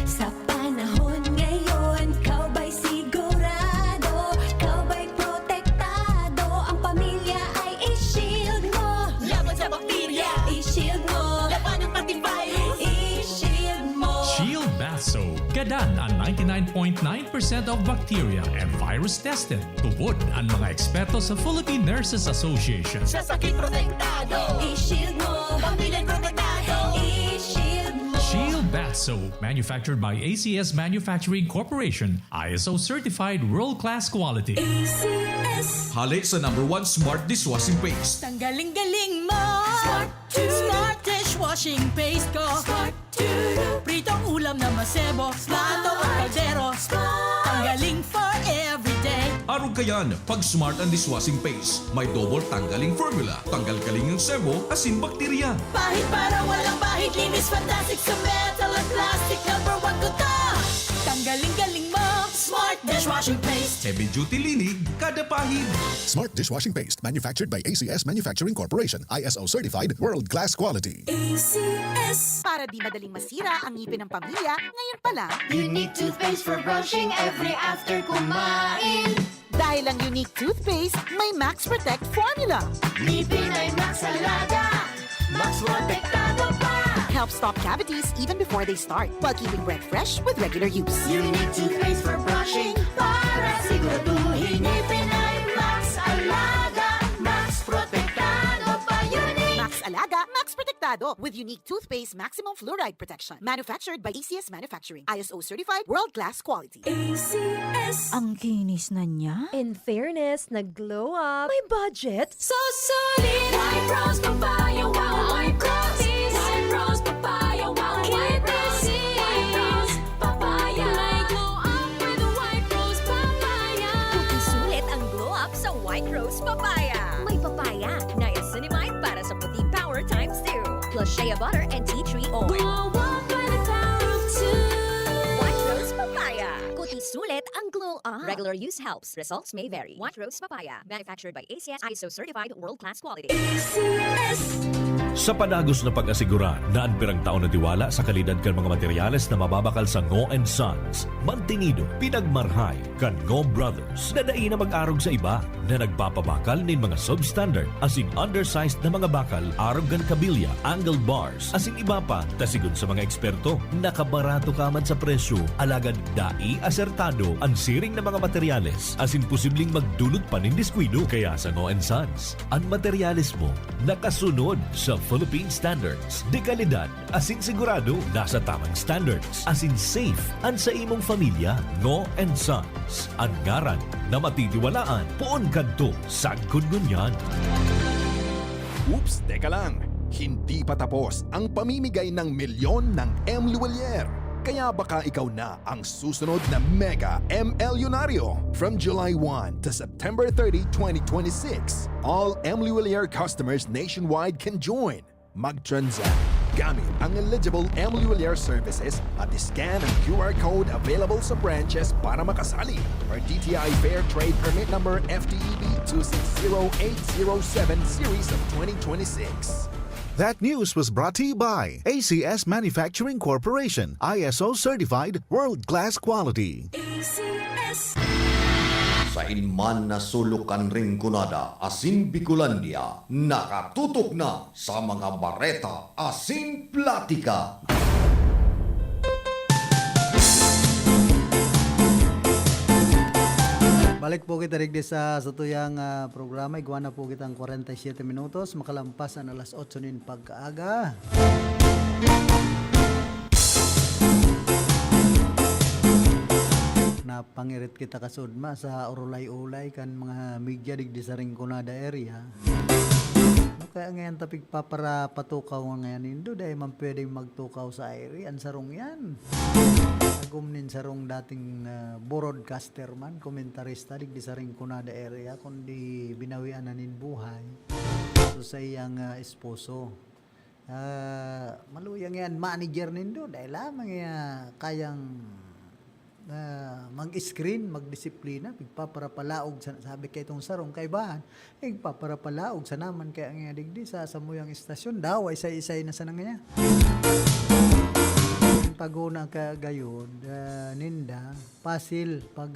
Sa panahon ngayon, kau ba'y sigurado? Kau ba'y protektado? Ang pamilya ay i-shield mo. Laban sa bakterya, i-shield mo. Laban ng pati virus, i-shield mo. Shield Bath Soap. Gadan ang 99.9% of bacteria and virus tested. Tubod ang mga eksperto sa Philippine Nurses Association. Sa sakit protektado, i-shield mo. Pamilya protektado, i-shield mo. Shield Bath Soap, manufactured by ACS Manufacturing Corporation, ISO certified world-class quality. ACS. Halik sa #1 Smart Dishwashing Paste. Tanggaling-galing mo! Smart dishwashing paste ko! Smart to Pritong ulam na masebo, plato at kaldero. Tanggaling for everyday. Arog kayan, pag Smart ang Dishwashing Paste, may double tanggaling formula. Tanggal kaling yung sebo, asin bakterya. Bahid para walang bahid, linis fantastic sa metal at plastic. #1 ko to. Tanggaling-galing mo! Smart dishwashing paste. Heavy duty linig, kada pahid. Smart Dishwashing Paste, manufactured by ACS Manufacturing Corporation. ISO certified, world-class quality. ACS. Para di madaling masira ang ngipin ng pamilya, ngayon pa lang. Unique toothpaste for brushing every after kumain. Dahil ang unique toothpaste, may Max Protect formula. Ngipin ay Max Alaga. Max protektado pa. Helps stop cavities even before they start, while keeping breath fresh with regular use. Unique toothpaste for brushing para siguraduhin ngipin ay Max Alaga. Max protektado pa. Unique. Max Alaga, Max Protectado. Sigurado with unique toothpaste maximum fluoride protection. Manufactured by ACS Manufacturing. ISO certified world-class quality. ACS. Ang kinis na niya. In fairness, nag-glow up. May budget. So solid. White Rose Papaya. Wow, White Rose. White Rose Papaya. Wow, White Rose. White Rose Papaya. May glow up with White Rose Papaya. Puting sulit ang glow up sa White Rose Papaya. May papaya, niacinamide para sa puti power times 2. Plus shea butter and tea tree oil. Glow up by the power of 2. White Rose Papaya. Kuti sulit ang glow up. Regular use helps. Results may vary. White Rose Papaya. Manufactured by ACS ISO certified world-class quality. ACS. Sa panagos na pag-asigura na ang pirang taon na tiwala sa kalidad kan mga materyales na mababakal sa Ngo & Sons, mantinido, pinagmarhay kan Ngo Brothers na daí na mag-arog sa iba na nagpapabakal nin mga substandard asing undersized na mga bakal arog gan kabilya, angled bars, asing iba pa tasigon sa mga eksperto. Nakabarato kaman sa presyo, alagad dai asertado ang siring na mga materyales asin posibleng magdulot pa nin diskwido. Kaya sa Ngo & Sons, ang materyales mo nakasunod sa Philippine Standards. De kalidad, asin sigurado, nasa tamang standards. Asin safe, ang sa imong pamilya. Ngo & Sons. Ang ngaran na matitiwalaan. Poon kadto sa Gungunyan. Oops, teka lang. Hindi pa tapos ang pamimigay ng milyon ng M. Luwalier. Kaya baka ikaw na ang susunod na Mega MLyonaryo. From July 1 to September 30, 2026, all M. Luwalier customers nationwide can join. Mag-transact gamit ang eligible M. Luwalier services at scan ang QR code available sa branches para makasali. Or DTI Fair Trade Permit Number FTEB 260807 Series of 2026. That news was brought to you by ACS Manufacturing Corporation, ISO certified world-class quality. ACS. Sa inman na sulukan ringkunada, asin Bicolandia, nakatutok na sa mga bareta, asin platika. Balik po kita digdi sa tuyang programa. Iguana po kitang 47 minutos. Makalampas ang alas 8 nin pagkaaga. Napangirit kita kasudma sa urulay-ulay kan mga media digdi sa Ringconada area. Kaya ngayon tapig pa para patukaw ngayon indo dahil man pwedeng magtukaw sa area ang sarong yan. Agumnin sarong dating broadcaster man, komentarista digdi sa Ringconada area kundi binawian na nin buhay. So sa iyang esposo. Maluyang yan manager nindo dahil lamang kayang mag-screen, magdisiplina, pigpaparapalaog sabi kay itong sarong kaibahan, pigpaparapalaog sa naman kaya nga digdi sa samuyang istasyon daw ay isa-isay na sa nangya. Paguna ka gayon, ninda, pasil pag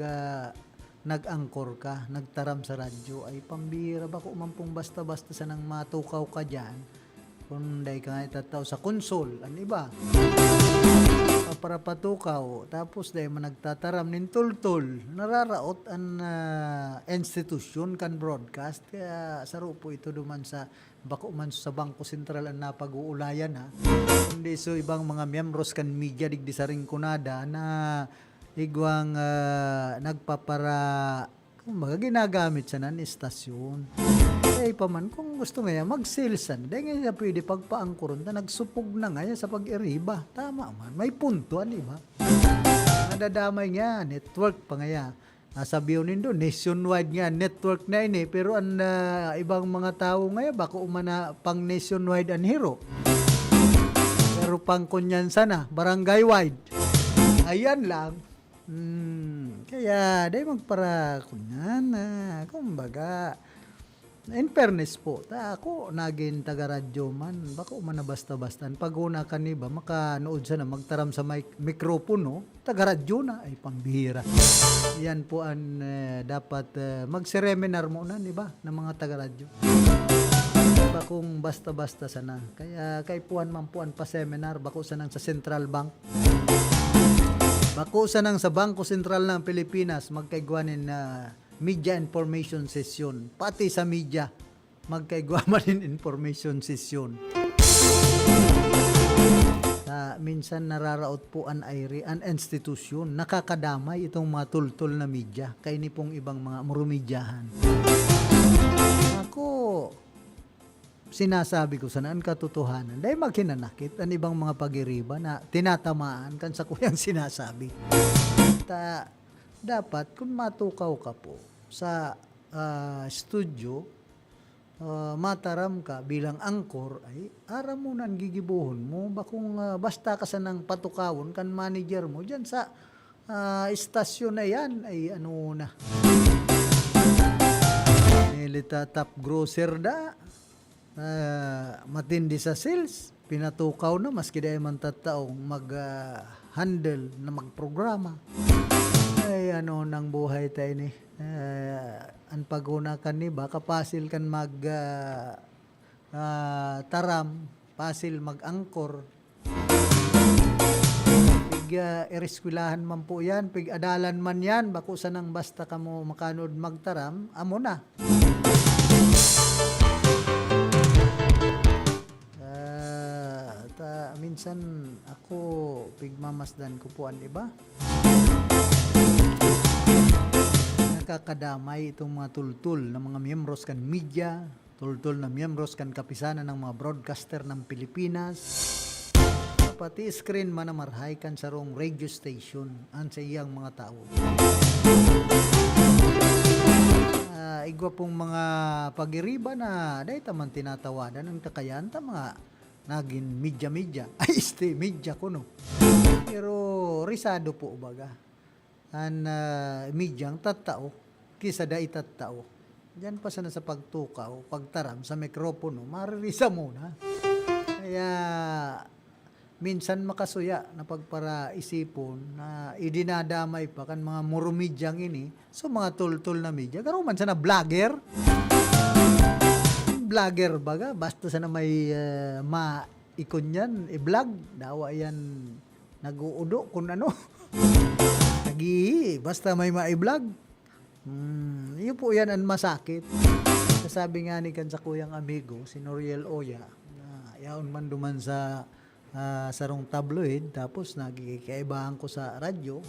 nag-angkor ka, nagtaram sa radyo, ay pambira ba kung mampong basta-basta sa nang matukaw ka dyan, kung day ka nga itataw sa konsol, ano iba? Para patukaw, tapos day managtataram nin tultul, nararaot ang institusyon kan broadcast, kaya saro po ito duman sa bako man sa Bangko Sentral ang napag-uulayan ha. Kundi so ibang mga miyembros kan media digdi sa Ringconada na igwang nagpapara kumbaga ginagamit sa nan istasyon. Kaya pa man kung gusto nga mag-salesan, dahil nga pwede pagpaangkuron na nagsupog na nga sa pag-iriba. Tama man, may puntuan, iba. Nadadamay nga, network pa nga. Sabihin nindo, nationwide nga, network na ini. Pero ang ibang mga tao nga, baka umana pang nationwide ang hero. Pero pang kunyansa na, barangay-wide. Ayan lang. Kaya, dahil magpara kunyan na, kumbaga, in fairness po, ako naging taga-radyo man, baka umana basta-bastan. Pag una ka niba, makanood siya na magtaram sa mikropono, taga-radyo na, ay pambihira. Yan po ang dapat mag-seminar muna, diba, ng mga taga-radyo. Diba kung basta-basta sana. Kaya kay puan man puan pa seminar, bako sanang sa Central Bank. Bako sanang sa Bangko Sentral ng Pilipinas, magkaigwanin na media information session. Pati sa media, magkaigwaman in information session. minsan nararaot po an institusyon. Nakakadamay itong mga tultol na media. Kaya ni pong ibang mga murumidyahan. Ako, sinasabi ko sana ang katotohanan. Dahil maghinanakit ang ibang mga pag-iriba na tinatamaan kan sa kuyang sinasabi. Dapat kung matukaw ka po sa studio, mataram ka bilang angkor, ay aram mo na gigibuhon mo. Bakung basta ka sa nang patukawon kan manager mo dyan sa istasyon na yan, ay ano na. Nilita top grocer da, matindi sa sales, pinatukaw na, maski dahil man tataong mag-handle na magprograma. Ay ano nang buhay tayo ni. Ang paggunakan ni ba, kapasil kan taram, pasil mag-angkor. Pig ereskwelahan man po yan, pig adalan man yan, bako sanang basta ka mo makanood magtaram, amo na. Minsan ako pigmamasdan ko po ang iba. Nakakadamay itong mga tultul ng mga miyembros kan media, tultul na miyembros kan kapisanan ng mga broadcaster ng Pilipinas, pati screen man na marhay kan sarong radio station ang sa iyang mga tao. Igwa pong mga pag-iriba na dahil taman tinatawadan ng takayan ta mga naging media ay media ko no, pero risado po baga an medyang tattao kisa da itattao diyan pa sana sa pagtukaw pagtaram sa mikropono maririsa muna, kaya minsan makasuya na pagpara isipon na idinadamay pa kan mga murumidyang ini so mga tultul na media karo man sana vlogger baga, basta sana may ma-ikon yan, i-vlog, dawa yan nag-uudo kung ano. Basta may ma-i-vlog. Yun po yan ang masakit. Sabi nga ni kan sa kuyang amigo, si Noriel Oya, na yaon man duman sa sarong tabloid, tapos nagkikaibahan ko sa radyo.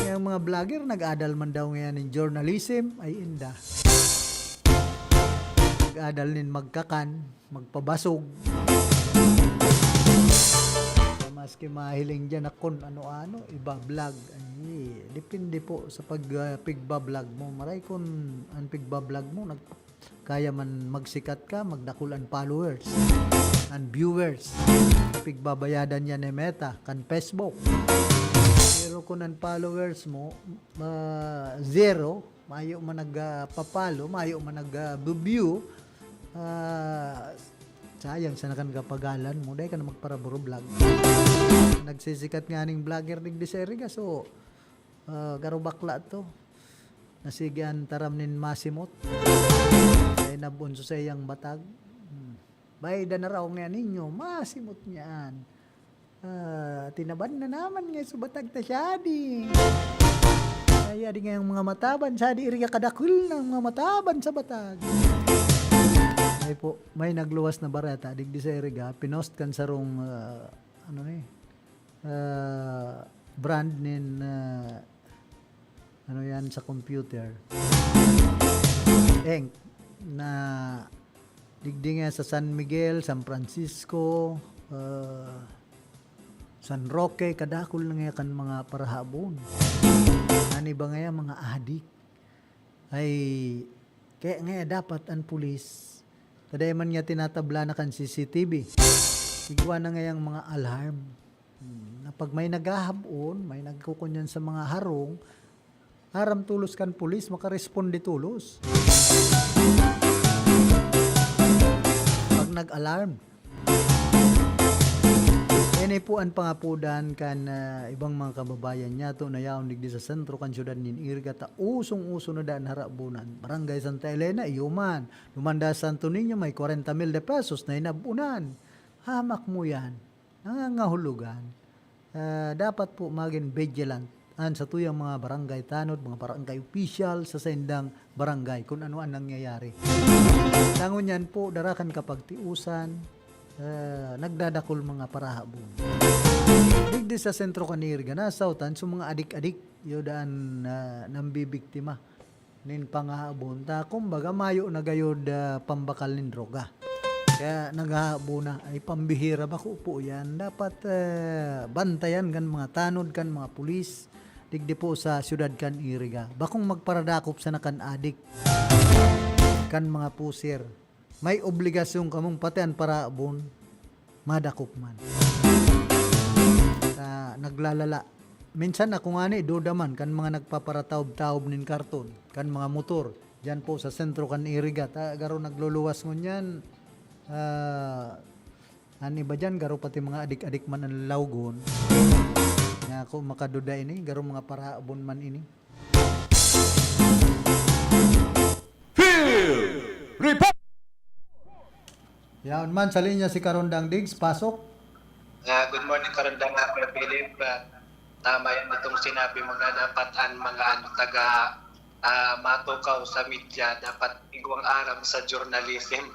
Yung mga vlogger, nag-adal man daw ngayon ng journalism, ay inda. Adal nin magkakan, magpabasog. Maski mahiling dyan akon ano-ano, iba vlog. Ay, depende po sa pigba-vlog mo. Maray kung ang pigba-vlog mo, kaya man magsikat ka, magdakulan followers and viewers. Pigbabayadan yan ni Meta, kan Facebook. Pero kung ang followers mo, zero, mayo man nagpapalo, mayo man nag-view, sayang sa nakan kapagalan mo dahil ka na magparaburo vlog. Nagsisikat nga ning vlogger dig diseriga so garo bakla to nasigan taram nin masimot ay nabunso sa iyang batag bayda na raw nga ninyo masimot niyaan tinaban na naman nga sa batag ta siya di kaya di nga yung mga mataban siya di iri ka kadakul ng mga mataban sa batag. Ay po, may nagluwas na barata, digdi sa iriga, pinost kan sarong, brand nin, yan sa computer. Na digdi nga sa San Miguel, San Francisco, San Roque, kadakul na nga kan mga parahabon. Ani ba nga mga adik? Ay, kaya nga dapat ang pulis, kada man nga tinatabla na kan CCTV. Igwa na ngayang mga alarm. Na pag may naghahabon, may nagkukunyan sa mga harong, haram tulos kan pulis, makaresponde tulos. Pag nag-alarm. Yan po ang pangapudan kan ibang mga kababayan niya to na yaon digdi sa sentro kan syudad nin Irga ta usong-uso na daan harabunan. Barangay Santa Elena, Iyuman. Lumanda Santo Niño, may 40,000 de pesos na inabunan. Hamak mo yan. Nangangahulugan. Dapat po maging vigilant sa tuyang mga barangay tanod, mga barangay official sa sendang barangay kung ano ang nangyayari. Tangon yan po, darakan kapag tiusan, nagdadakol mga parahabon. Digdi sa sentro kanirga na sautan sa mga adik-adik yodaan nambibiktima nin pangahabon ta kumbaga mayo na gayod pambakal nin droga. Kaya naghahabo na ay pambihira ba ko po yan. Dapat bantayan kan mga tanod kan mga pulis. Digdi po sa syudad kan Iriga. Bakong magparadakop sa nakan adik kan mga pusir. May obligasyon kamong patian para abon madakop man. Naglalala. Minsan ako nga ni dodaman kan mga nagpaparataob-taob nin karton kan mga motor. Diyan po sa sentro kan Iriga. Garo nagluluwas ngunyan. Ani ba dyan, garo pati mga adik-adik man ang lawgon nga ako makaduda ini, garo mga paraabon man ini. Report! Yan man, sa linya si Karondang Diggs, pasok. Good morning, Karondang Philip. Tama yan itong sinabi mo na dapat ang mga taga matukaw sa media, dapat igwang aram sa journalism.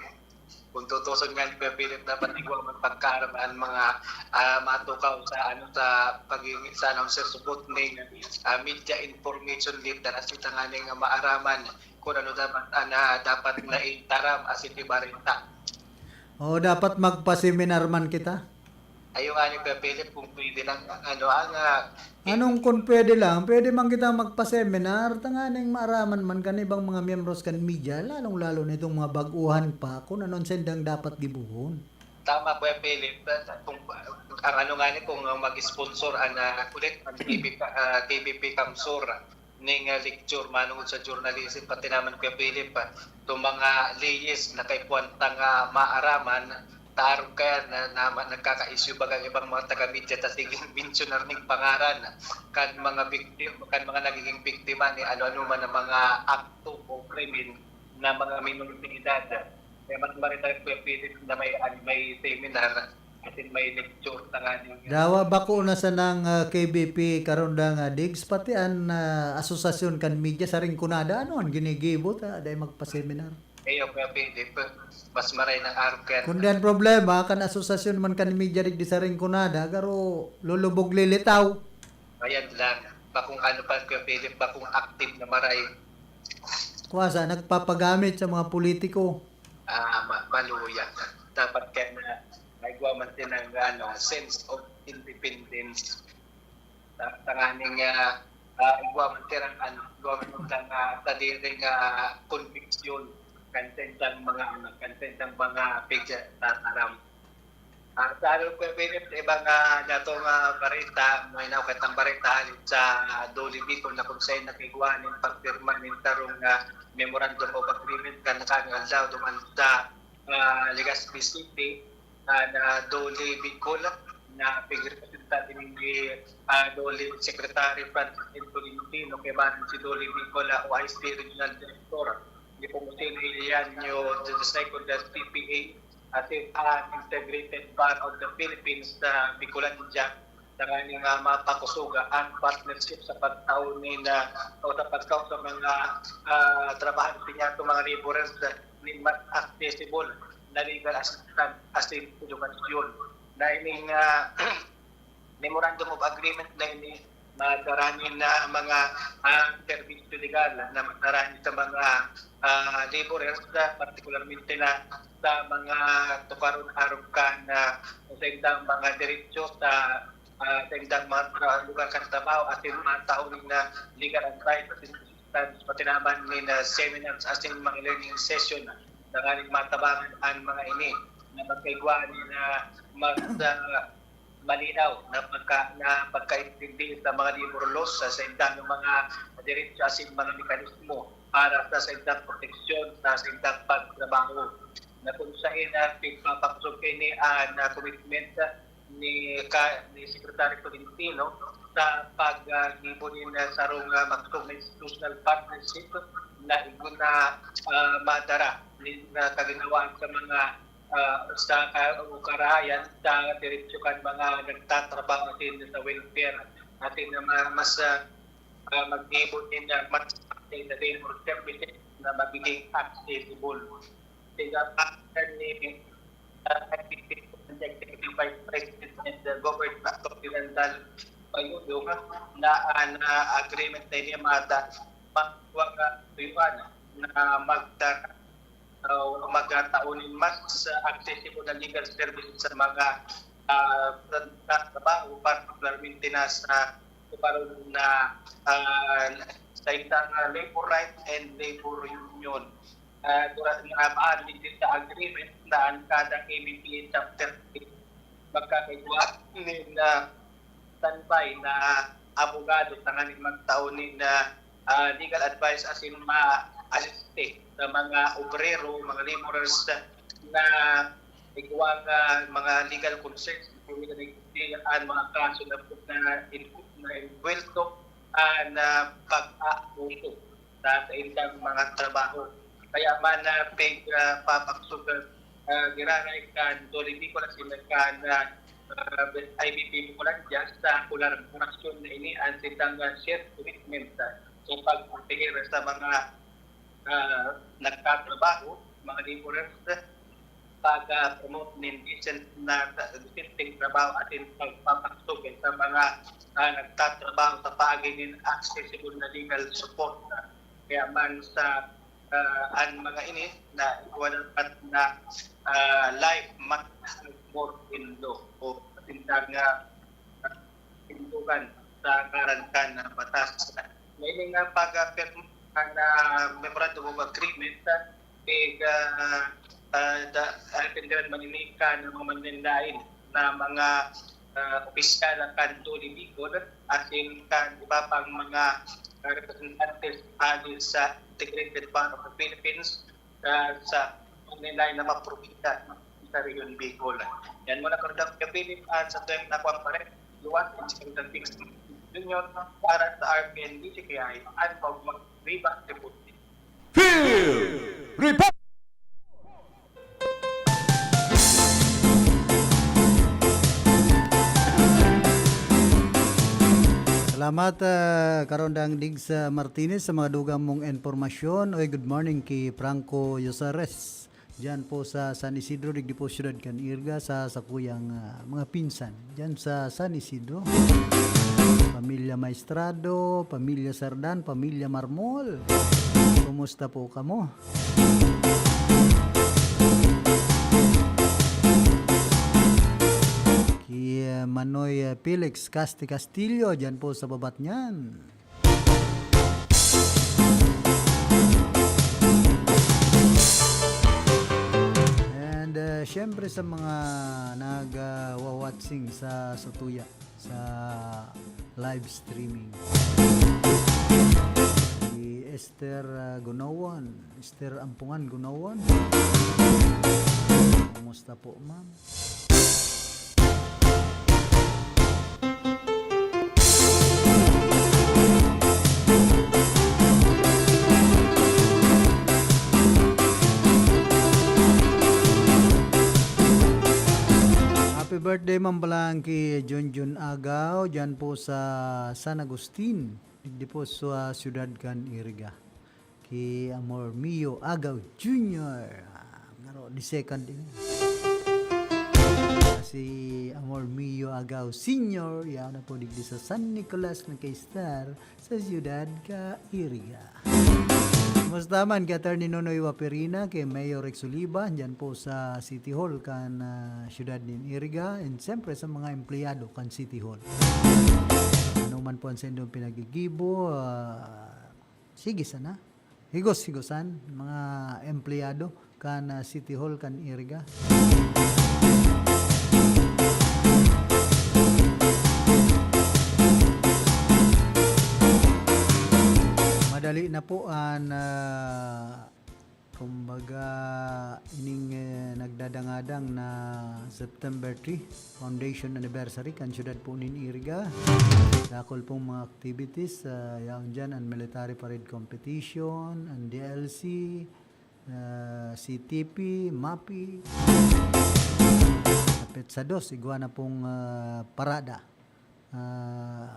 Kung tutusin nga ni Philip, dapat igwang magpagkaaraman mga matukaw sa pagiging sa announcer subot ng media information literacy tanganing maaraman kung ano dapat na itaram as itibarita. O dapat magpa-seminar man kita. Ayaw nga ni Philip kung pwede lang anong kung pwede lang, pwede man kita magpa-seminar, tanganing maaraman man kanibang mga membros kan media, lalong-lalo na itong mga baguhan pa, kung anong sendang dapat gibuhon. Tama Kuya Philip, kung kung mag-sponsor ulit ang KBP Kamsur ning lecture manungod sa journalism pati naman Kuya Philip, itong mga leyes na kay puwantang maaraman tarong kaya na nagkaka-issue bagang ibang mga taga-media tas siging mentioner ning pangaran kan mga nagiging biktima ni ano-ano man ang mga akto o krimen na mga minoridad. Kaya mas marita ko na may seminar at may lecture tanganing dawa bako na sa ng KBP Karondang Diggs pati an asosasyon kan media sa ringkunada ano ang ginigibot dahil magpa-seminar. Ayo Kuya Philip, mas maray ng araw kaya. Kung diyan problema, kan asosasyon man kan media di sa ringkunada, garo lulubog lilitaw. Ayan lang, bakong ano pa Kuya Philip, bakong active na maray. Kuwasa, nagpapagamit sa mga politiko. Maluya. Dapat kaya na nagwa man din ng sense of independence. Tanganing igwa man din ang tadiring conviction kantentang mga pigya tataram. Sa ko Philip, ibang natong barita, may nakatang barita sa Doli Bicol na kung sa'yo nakigwanin pagpirma ng tarong memorandum of agreement kan nakagalaw duman sa Legazpi City na Doli Bicol na pigrepresentante ng Doli Secretary Francis Tolentino kay banan si Doli Bicol o ISP Regional Director. Hindi po mo yan yung the second TPA as an integrated part of the Philippines na Bicolandia na kanyang mapakusuga ang partnership sa pagtaon o sa pagkaw sa mga trabahan niya itong mga laborers na accessible na legal assistance education na ining memorandum of agreement na ini madaranin na mga service legal na madaranin sa mga laborers na particularmente na sa mga tukaron-aron ka na sa indang mga diretsyo sa indang mga lugar ka sa trabaho at yung mga taon na legal advice assistance pati naman na seminars as in mga learning session na nga matabangan ang mga ini na magkaigwaan na malinaw na pagkaintindi sa mga labor laws sa indang mga diretsyo as in mga mekanismo para sa indang proteksyon sa indang pagtrabaho na kung saan pagpapakusog ni na commitment ni Secretary Tolentino sa pag-gibunin sa rong magsug na institutional partnership na madara na kaginawaan sa mga sa karahayan sa diretsyo kan mga nagtatrabaho natin sa welfare natin na mas mag-ibon din na mas na labor services na magiging accessible. Sila after ni Executive Vice President and the Government Occidental Payudo na agreement na niya magwag tuyuan na magtaunin mas accessible na legal services sa mga trabaho, particularmente na sa sa isang labor right and labor union. Nakapaan din sa agreement na ang kada ABPA chapter 6 magkakaigwa na standby na abogado sa kaning magtaunin na legal advice as in ma-assiste sa mga obrero, mga laborers na igwang mga legal concerns ang mga kaso na involved na pag-aabuso sa ilang mga trabaho. Kaya man na papaksugan giranay kan dolibi ko na sila kan IBP ko lang dyan sa kolaborasyon na ini ang sitang shared commitment sa pagpapigil sa mga nagtatrabaho, mga laborers, pag-promote ng decent na distinct trabaho at pagpapaksog sa mga nagtatrabaho sa pagiging accessible na legal support. Kaya man sa ang mga ini na iwanan na life much more in law o tindang tindugan sa karantan na batas. Ngayon nga pag-firm na memorandum of agreement pindiran manimika ng mga manindain na mga opisyal ng kanto ni Bicol asin kan iba pang mga representantes sa Integrated Bank of the Philippines sa manindain na maprobita sa Region Bicol. Yan muna kondak kapilit sa tuwing nakuha pa rin luwas in the fixed union para sa RPNDCKI at mag-riba deputy. Field Report! Salamat Karondang Diggs Martinez sa mga dugang mong informasyon. Oy, good morning kay Franco Yosares. Diyan po sa San Isidro, digdi po Ciudad Canirga sa sakuyang mga pinsan. Diyan sa San Isidro. Pamilya Maestrado, Pamilya Sardan, Pamilya Marmol. Kumusta po kamo? Manoy Felix Castillo dyan po sa babat niyan. And syempre sa mga nag-watching sa Tuya sa live streaming, si Esther Gunawan, Esther Ampungan Gunawan, kumusta po ma'am? Happy birthday Ma'am Balangki Junjun Agaw dyan po sa San Agustin, di po sa Ciudad Canirga. Ki Amor Mio Agaw Jr. Ngaro di second din. Si Amor Mio Agaw Senior yan na po digdi sa San Nicolas na kay Star sa Ciudad Canirga. Kumusta man kay Attorney Nonoy Waperina, kay Mayor Rex Oliva, dyan po sa City Hall kan Ciudad Canirga, and siyempre sa mga empleyado kan City Hall. Ano man po ang sendong pinagigibo, sige sana. Higos-higosan, mga empleyado kan City Hall kan Canirga. Madali na po ang kumbaga ining nagdadangadang na September 3 Foundation Anniversary kan Ciudad po Canirga. Dakol pong mga activities yan dyan ang Military Parade Competition, ang DLC, CTP, MAPI, sa dos igwa na pong parada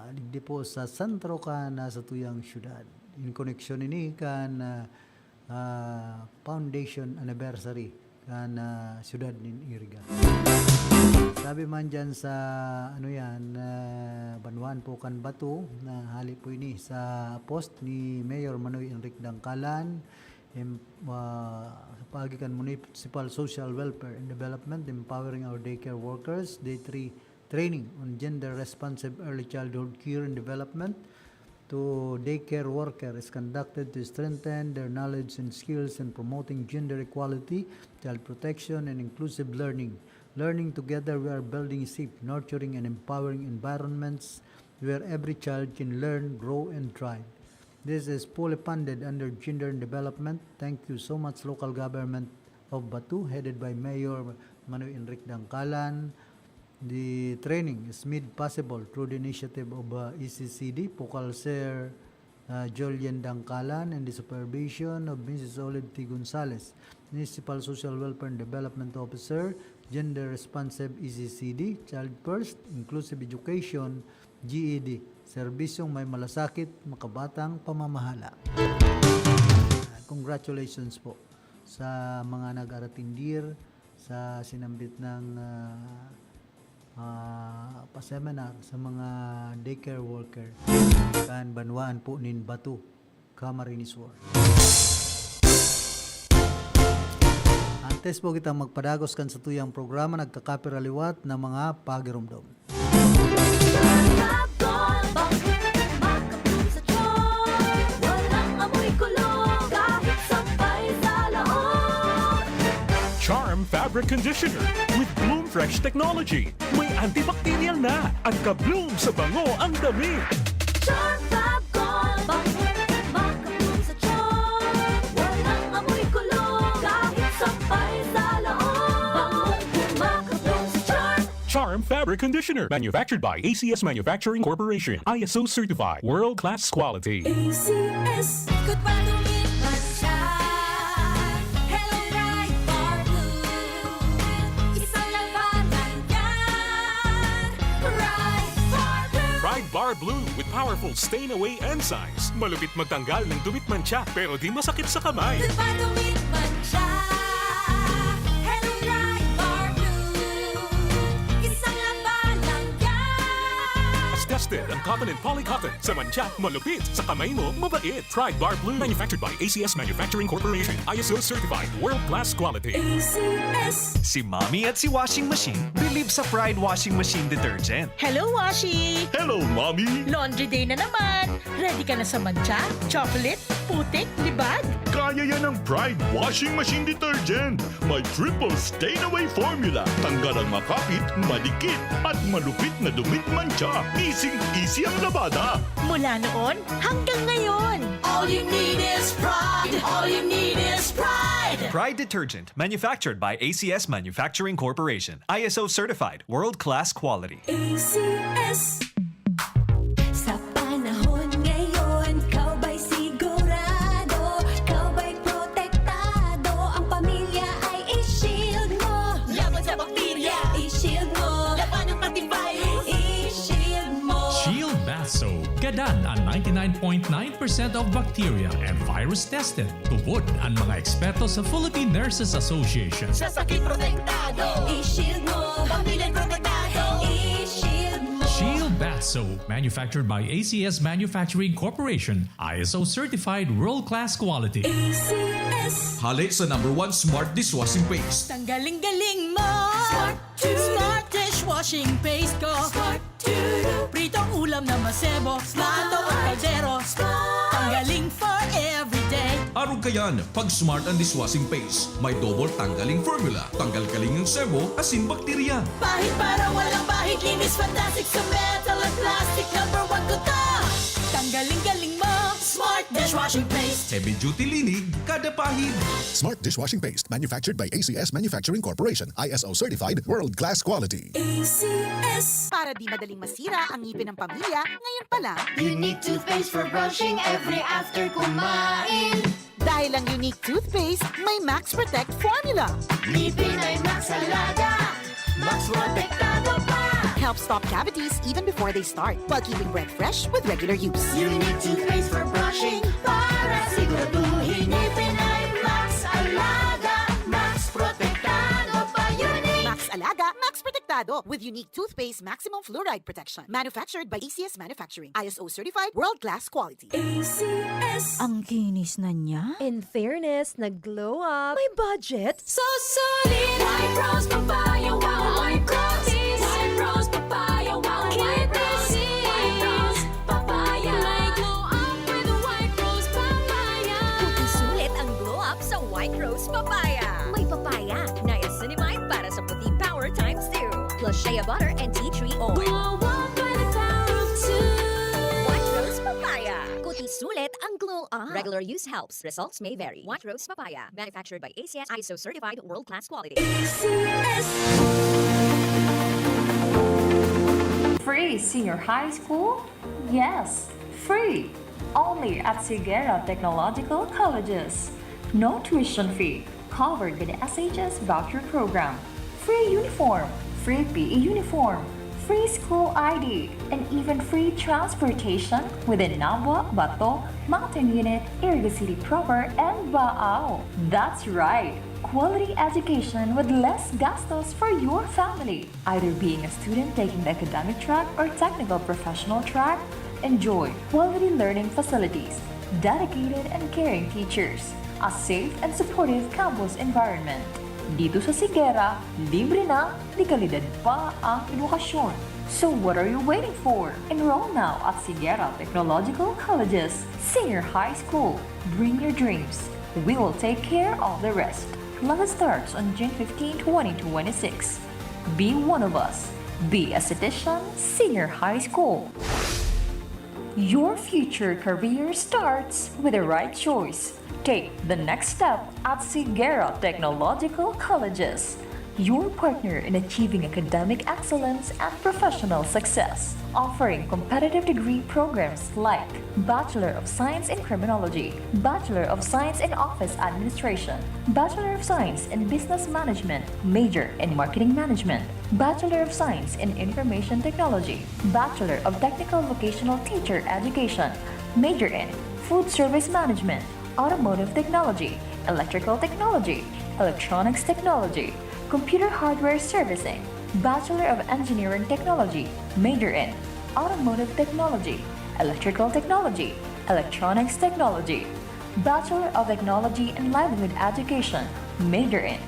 digdi po sa sentro kan sa tuyang syudad. In connection ini kan Foundation Anniversary kan siyudad nin Iriga. Sabi man dyan sa Banwan po kan Batu na hali po ini sa post ni Mayor Manoy Enrique Dangkalan pagikan Municipal Social Welfare and Development, empowering our daycare workers. Day 3 training on gender responsive early childhood care and development to daycare worker is conducted to strengthen their knowledge and skills in promoting gender equality, child protection, and inclusive learning. Learning together, we are building safe, nurturing, and empowering environments where every child can learn, grow, and thrive. This is fully funded under Gender and Development. Thank you so much, local government of Batu, headed by Mayor Manoy Enrique Dangkalan. The training is made possible through the initiative of ECCD, Pukal Sir Julian Dangkalan, and the supervision of Mrs. Olive T. Gonzalez, Municipal Social Welfare and Development Officer, Gender Responsive ECCD, Child First, Inclusive Education, GED, serbisyong may malasakit, makabatang pamamahala. Congratulations po sa mga nag-aratindir sa sinambit ng pa-seminar sa mga daycare worker kan Banwaan po nin Batu, Camarines Sur. Antes po kita magpadagos kan sa tuyang programa, nagkakapiraliwat na mga pagirumdom. Charm Fabric Conditioner with Bloom Fresh Technology. May antibacterial na at ka-bloom sa bango ang dami. Charm Fab Gold, makabloom sa charm. Walang amoy kulong, kahit sampay sa loob. Makabloom sa charm. Charm Fabric Conditioner, manufactured by ACS Manufacturing Corporation. ISO certified, world-class quality. ACS, good pa lumipat siya. Hello, Bright Bar Blue. Isang labanan yan. Bright Bar Blue. Pride Bar Blue with powerful stain-away enzymes. Malupit magtanggal ng dumit mancha pero di masakit sa kamay. Good pa lumipat siya. Hello, Bright Bar Blue. Isang labanan yan. As tested ang cotton and polycotton. Sa mancha, malupit. Sa kamay mo, mabait. Pride Bar Blue, manufactured by ACS Manufacturing Corporation. ISO certified, world-class quality. ACS. Si Mommy at si Washing Machine believe sa Pride Washing Machine Detergent. Hello, Washi! Hello, Mommy! Laundry day na naman. Ready ka na sa mancha, chocolate, putik, libag? Kaya yan ang Pride Washing Machine Detergent. May triple stain-away formula. Tanggal ang makapit, madikit, at malupit na dumit mancha. Easy ang labada. Mula noon hanggang ngayon. All you need is pride. All you need is pride. Pride Detergent, manufactured by ACS Manufacturing Corporation. ISO certified, world-class quality. ACS. Sa panahon ngayon, kau ba'y sigurado? Kau ba'y protektado? Ang pamilya ay i-shield mo. Laban sa bakterya, i-shield mo. Laban ng antivirus, i-shield mo. Shield Bath Soap. Gadan ang 99.9% of bacteria and virus tested. Tubod ang mga eksperto sa Philippine Nurses Association. Sa sakit protektado, i-shield mo. Pamilya protektado, i-shield mo. Shield Bath Soap, manufactured by ACS Manufacturing Corporation. ISO certified, world-class quality. ACS. Hali sa #1 Smart Dishwashing Paste. Tanggaling-galing mo. Smart dishwashing paste ko. Pritong ulam na masebo. Plato o kaldero. Tanggaling for everyday. Araw kayan, pag Smart and Dishwashing Paste, may double tanggaling formula. Tanggal kaling ng sebo, asin bakterya. Bahid para walang bahid. Linis fantastic sa metal at plastic. #1 ko to. Tanggaling-galing mo. Smart dishwashing paste. Heavy duty linig, kada pahid. Smart Dishwashing Paste, manufactured by ACS Manufacturing Corporation. ISO certified, world-class quality. ACS. Para di madaling masira ang ngipin ng pamilya, ngayon pa lang. Unique toothpaste for brushing every after kumain. Dahil ang unique toothpaste, may Max Protect formula. Ngipin ay Max Alaga. Max Protektado pa. Helps stop cavities even before they start, while keeping breath fresh with regular use. Unique toothpaste for brushing para siguraduhin ngipin ay Max Alaga. Max Protect. Protektado with unique toothpaste maximum fluoride protection. Manufactured by ACS Manufacturing. ISO certified world-class quality. ACS. Ang kinis na niya. In fairness, nag-glow up. May budget. So solid. White Rose Papaya. Wow, White Rose. White Rose Papaya. Wow, White Rose. White Rose Papaya. May glow up with White Rose Papaya. Puti sulit ang glow up sa White Rose Papaya. May papaya, niacinamide para sa puti power times 2. Plus shea butter and tea tree oil. Glow up by the power of 2. White Rose Papaya. Puti sulit ang glow up. Regular use helps. Results may vary. White Rose Papaya. Manufactured by ACS ISO certified world-class quality. ACS. Free senior high school? Yes, free. Only at Sigera Technological Colleges. No tuition fee. Covered by the SHS voucher program. Free uniform. Free PE uniform. Free school ID. And even free transportation within Nabwa, Bato, Mountain Unit, Iriga City proper, and Baao. That's right. Quality education with less gastos for your family. Either being a student taking the academic track or technical professional track, enjoy quality learning facilities, dedicated and caring teachers, a safe and supportive campus environment. Dito sa Sigera, libre na, di kalidad pa ang edukasyon. So what are you waiting for? Enroll now at Sigera Technological Colleges Senior High School. Bring your dreams. We will take care of the rest. Class starts on June 15, 2026. Be one of us. Be a citizen Senior High School. Your future career starts with the right choice. Take the next step at Sigera Technological Colleges, your partner in achieving academic excellence and professional success, offering competitive degree programs like Bachelor of Science in Criminology, Bachelor of Science in Office Administration, Bachelor of Science in Business Management, major in Marketing Management, Bachelor of Science in Information Technology, Bachelor of Technical Vocational Teacher Education, major in Food Service Management, Automotive Technology, Electrical Technology, Electronics Technology, Computer Hardware Servicing, Bachelor of Engineering Technology, major in Automotive Technology, Electrical Technology, Electronics Technology, Bachelor of Technology and Livelihood Education, major in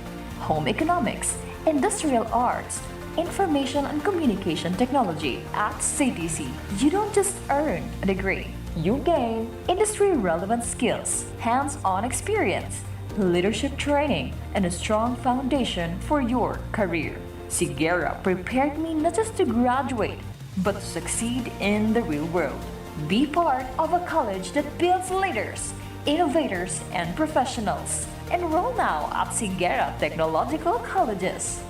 Home Economics, Industrial Arts, Information and Communication Technology at CTC. You don't just earn a degree. You gain industry-relevant skills, hands-on experience, leadership training, and a strong foundation for your career. Sigera prepared me not just to graduate, but to succeed in the real world. Be part of a college that builds leaders, innovators, and professionals. Enroll now at Sigera Technological Colleges.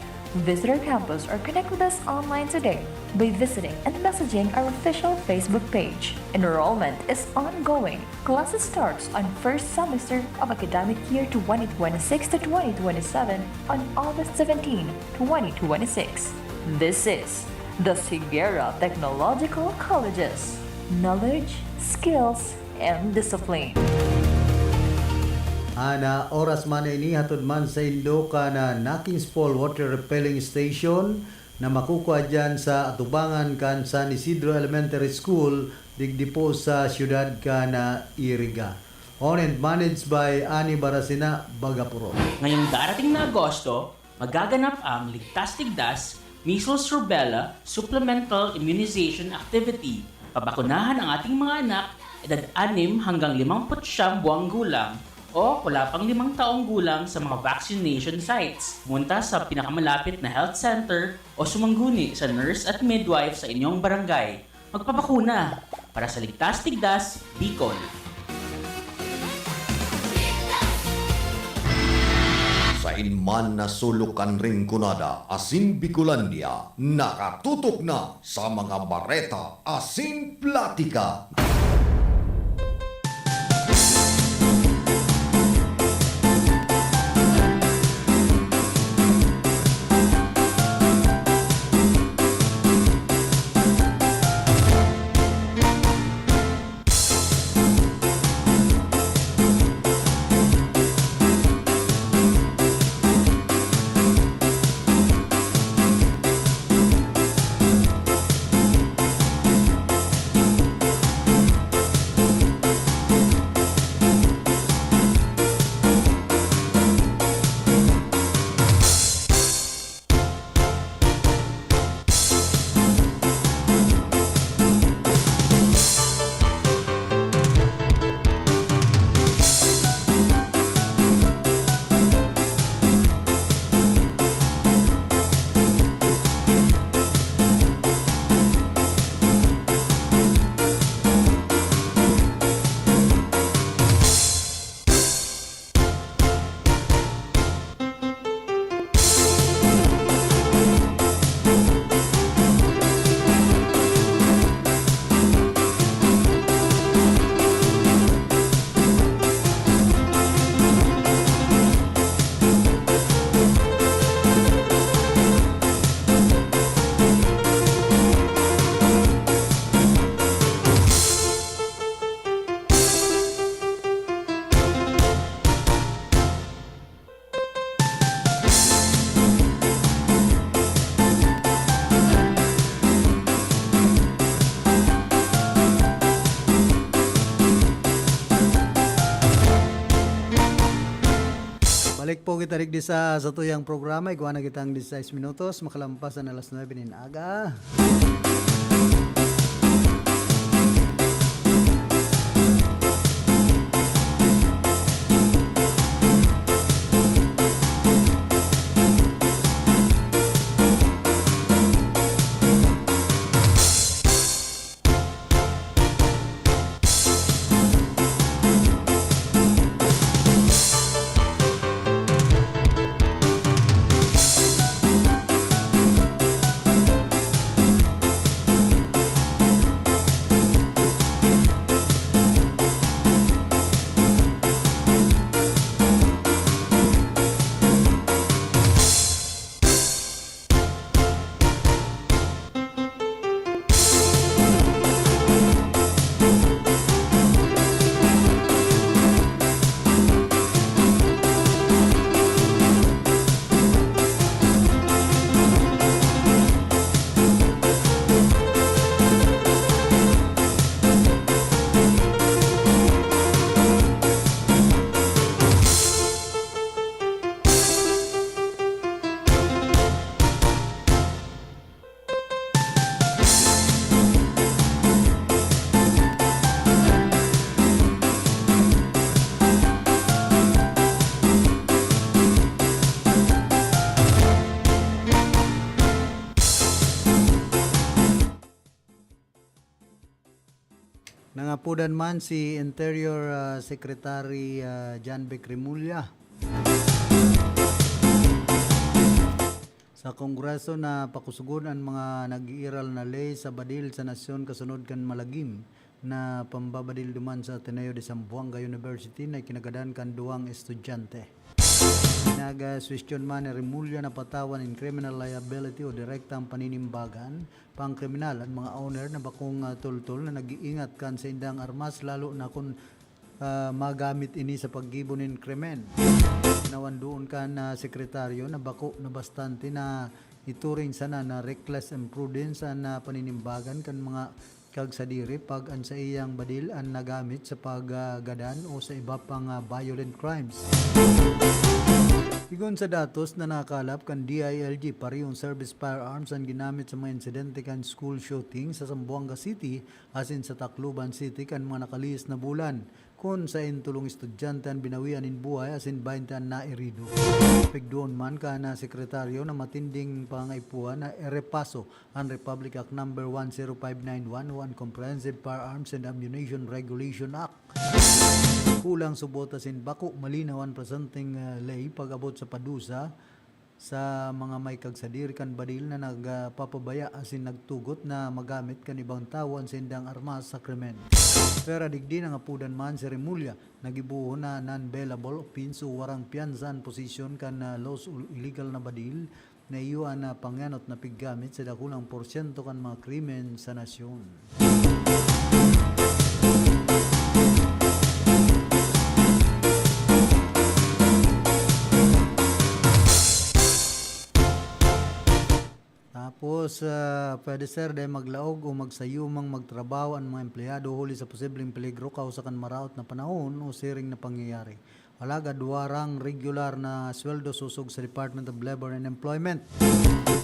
Visit our campus or connect with us online today by visiting and messaging our official Facebook page. Enrollment is ongoing. Classes starts on first semester of academic year 2026 to 2027 on August 17, 2026. This is the Sigera Technological Colleges. Knowledge, skills, and discipline. Ana oras man ini hatod man sa Indoka na Nakings Fall Water Repelling Station na makukuha dyan sa atubangan kan San Isidro Elementary School digdi po sa siyudad ka na Iriga. Owned and managed by Ani Barasina, Bagapuro. Ngayong darating na Agosto, magaganap ang Ligtas Tigdas, Measles Rubella Supplemental Immunization Activity. Pabakunahan ang ating mga anak, edad 6 hanggang 59 buwang gulang o wala pang 5 taong gulang sa mga vaccination sites. Pumunta sa pinakamalapit na health center o sumangguni sa nurse at midwife sa inyong barangay. Magpapakuna para sa Ligtas Tigdas, Bicol. Sa inman na sulukan ring kunada, Asin Bicolandia, nakatutok na sa mga bareta, Asin Platika. Balik po kita rin sa tuyang programa. Ikuha na kitang 16 minutos. Makalampas na alas 9 ng aga. Nangapudan man si Interior Secretary John Vic Remulla sa Kongreso na pakusugod ang mga nag-iiral na ley sa badil sa nasyon kasunod kan malagim na pambabadil duman sa Ateneo de Zamboanga University na kinagadan kan duwang estudyante. Nag-question man ni Remulla na patawan in criminal liability o direktang paninimbagan pang kriminal ang mga owner na bakong tultol na nag-iingat kan sa indang armas lalo na kung magamit ini sa paggibo ng krimen. Nawan doon ka na sekretaryo na bako na bastante na ituring sana na reckless imprudence na paninimbagan kan mga kagsadiri pag an sa iyang badil ang nagamit sa paggadan o sa iba pang violent crimes. Igon sa datos na nakalap kan DILG parehong service firearms ang ginamit sa mga insidente kan school shooting sa Zamboanga City asin sa Tacloban City kan mga nakalihis na bulan kung sa intulong estudyante ang binawian in buhay asin 20 na irido. Pigdoon man ka na sekretaryo na matinding pangaipuan na erepaso ang Republic Act No. 10591 o ang Comprehensive Firearms and Ammunition Regulation Act. Kulang subota sin bako malinaw ang presenting lay pag-abot sa padusa sa mga may kagsadir kan badil na nagpapabaya asin nagtugot na magamit kan ibang tawan sa indang armas sa krimen. Pero digdi ng apudan man si Remulla nagibuho na non-bailable offense o warang piyansan posisyon kan laws illegal na badil na iyon na pangyanot na piggamit sa dakulang porsyento kan mga krimen sa nasyon. Tapos, pwede sir, dahil maglaog o magsayumang magtrabaho ang mga empleyado huli sa posibleng peligro kausakan maraot na panahon o siring na pangyayari. Alagad warang regular na sweldo susog sa Department of Labor and Employment.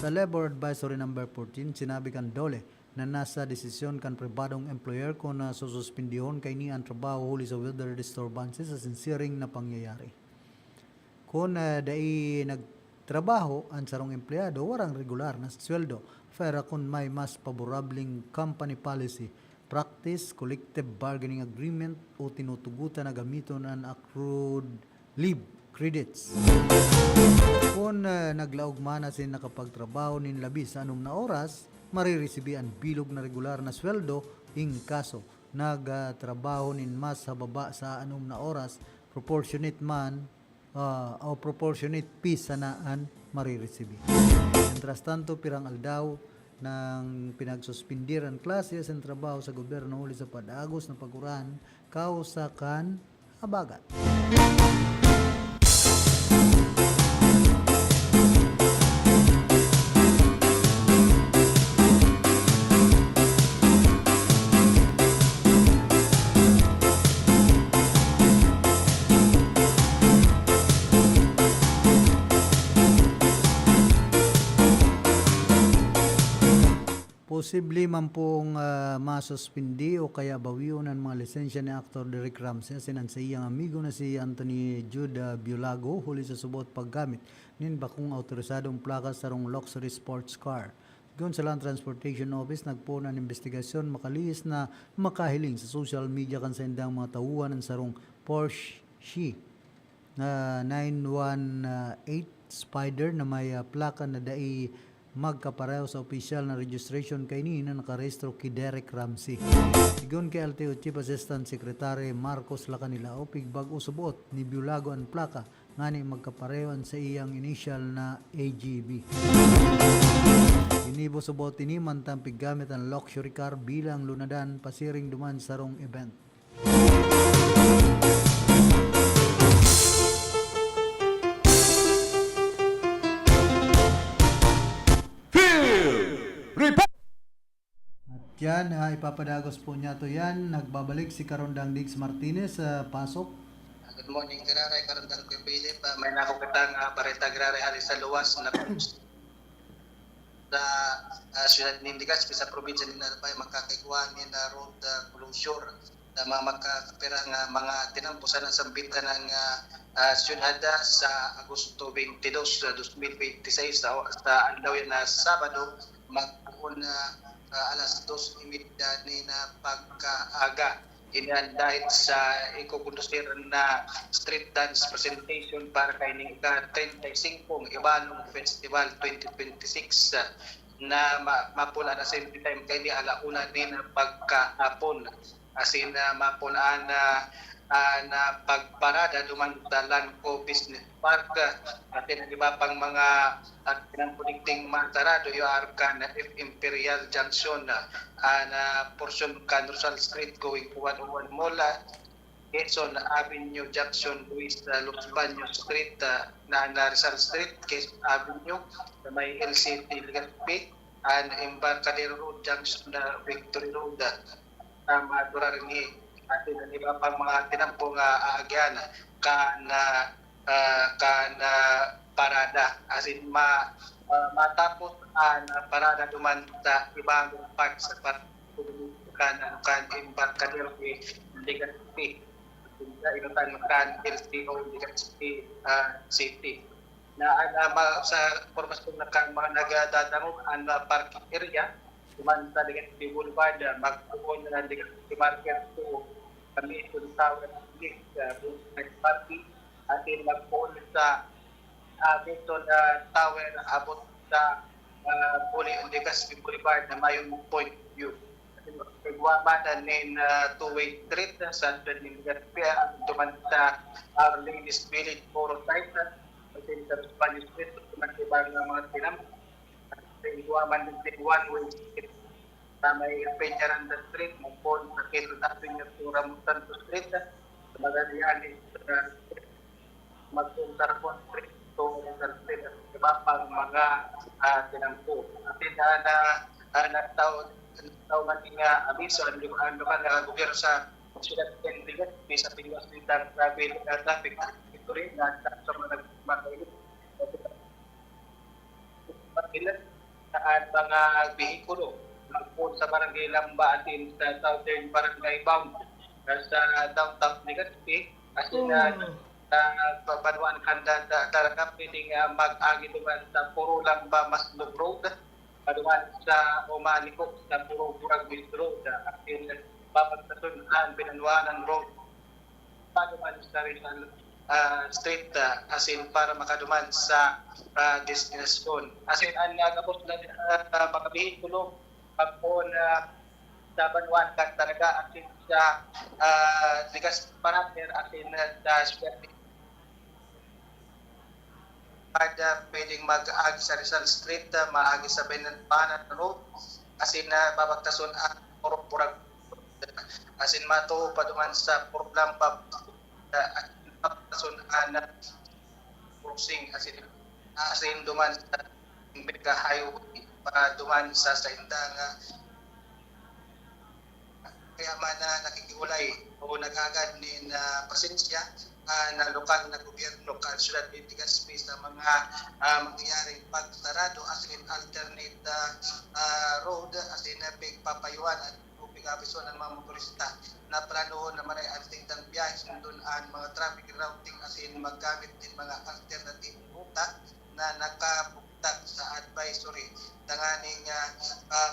Sa Labor Advisory No. 14, sinabi kan Dole na nasa desisyon kan pribadong employer kung sususpindihon kay ni ang trabaho huli sa weather disturbances sa sinsiring na pangyayari. Kung dai nagtrabaho ang sarong empleyado, warang regular na sweldo. Pero kung may mas paborabling company policy, practice, collective bargaining agreement o tinutugutan na gamiton ang accrued leave credits. Kung naglaog man asin nakapagtrabaho nin labi sa anong na oras, mariresibi ang bilog na regular na sweldo in kaso nagtrabaho nin mas sa baba sa anong na oras, proportionate man o proportionate piece sanaan mariresibi. Mientras tanto, pirang aldaw ng pinagsuspindir ang klase sa trabaho sa gobyerno uli sa padagos na paguran kausakan habagat. posible man pong masuspindi o kaya bawion ang mga lisensya ni Actor Derek Ramsey sinan sa iyang amigo na si Anthony Jude Biolago huli sa subot paggamit nin bakong autorisadong plaka sa rong luxury sports car. Giyon sa Land Transportation Office nagpuna ng investigasyon makalihis na makahiling sa social media kan sa indang mga tawuan ng sarong Porsche 918 Spider na may plaka na dai magkapareho sa opisyal na registration kay ni na nakarehistro kay Derek Ramsey. Sigon kay LTO Chief Assistant Secretary Marcos Lacanilao, pigbag usubot ni Biolago ang plaka ngani magkapareho sa iyang initial na AGB. Inibo subot ini mantang piggamit ang luxury car bilang lunadan pasiring duman sa rong event. Yan, ipapadagos po niya to yan. Nagbabalik si Karondang Diggs Martinez sa pasok. Good morning, Graray. Karandang ko Philip. May nakukitang bareta Graray halis sa luwas na sa siyudad ni Indigas, sa probinsya ni Nalapay, makakagawa ni na road closure na makakapirang mga tinampusan ng sambitan ng siyudad sa Agosto 22, 2026 sa andaw yan na Sabado, magpuon na alas 2:30 ni na pagkaaga. Inan dahil sa ikukundusir na street dance presentation para kay ning ka-35 Ibalong Festival 2026 na mapula na same time kay ni alauna ni na pagkahapon. Asin na mapulaan na pagparada duman sa Lanco Business Park atin ang iba pang mga pinangpuligting masarado yung arka na Imperial Junction na portion kan Rosal Street going 101 Mola Quezon Avenue Junction Luis Los Baños Street na Rizal Street Quezon Avenue na may LCT Legazpi and Embarcadero Road Junction na Victory Road madurar ni atin ang iba pang mga tinampong aagyan kana parada asin matapos ang parada duman sa ibang park sa kan Embarcadero Legazpi inutan kan LTO Legazpi City na sa formasyon na kan mga nagdadangog ang parking area duman sa Legazpi Boulevard magpuon na Legazpi Market to kami sa Tower next party atin magpuon sa dito na tower abot sa Puli Legazpi Boulevard na mayong point view. Pagwamatan ng two-way street sa Legazpi duman sa Our Lady's Village Poro Site atin sa Spanish Street duman sa ibang mga tinam pagwaman ng one-way street na may Peñaranda Street, Mungpon, sa Quezon Avenue, Ramos Santos Street, sa Magallanes Magpuntarpon Street, to Rizal Street, at iba pang mga tinangko. Atin na tao man nga abiso ang lokal na gobyerno sa siyudad ng Legazpi sa piwas ng traffic victory na sa mga nagmakailip. At mga bihikulo magpuon sa Barangay Lamba atin sa Southern Barangay Bound sa downtown Legazpi asin papanuan kanda talaga pwedeng mag-agi duman sa Puro Lamba Maslog Road panuan sa Umalikok sa Puro Buragwis Road asin papagtasunhan Binanuanan Road panuan sa Rizal Street asin para makaduman sa destinasyon asin ang nagabot na mga bihikulo pagpon sa Banuan kan talaga atin sa Legazpi Partner atin sa Swerte pwedeng mag-agi sa Rizal Street maagi sa Benanan Road asin babagtason ang Purpurag asin mato paduman sa Purlampa babagtason ang crossing asin duman sa Beka Highway duman sa indang kaya man nakikiulay o nag-agad ni pasensya na lokal na gobyerno should bibigyan space sa mga mangyayaring pagsarado as in alternate road as in pagpapayuan at pag-abiso ng mga motorista na planoon na maray ang biyahe sundon ang mga traffic routing as in maggamit din mga alternative ruta na nakabuktag sa advisory tanganing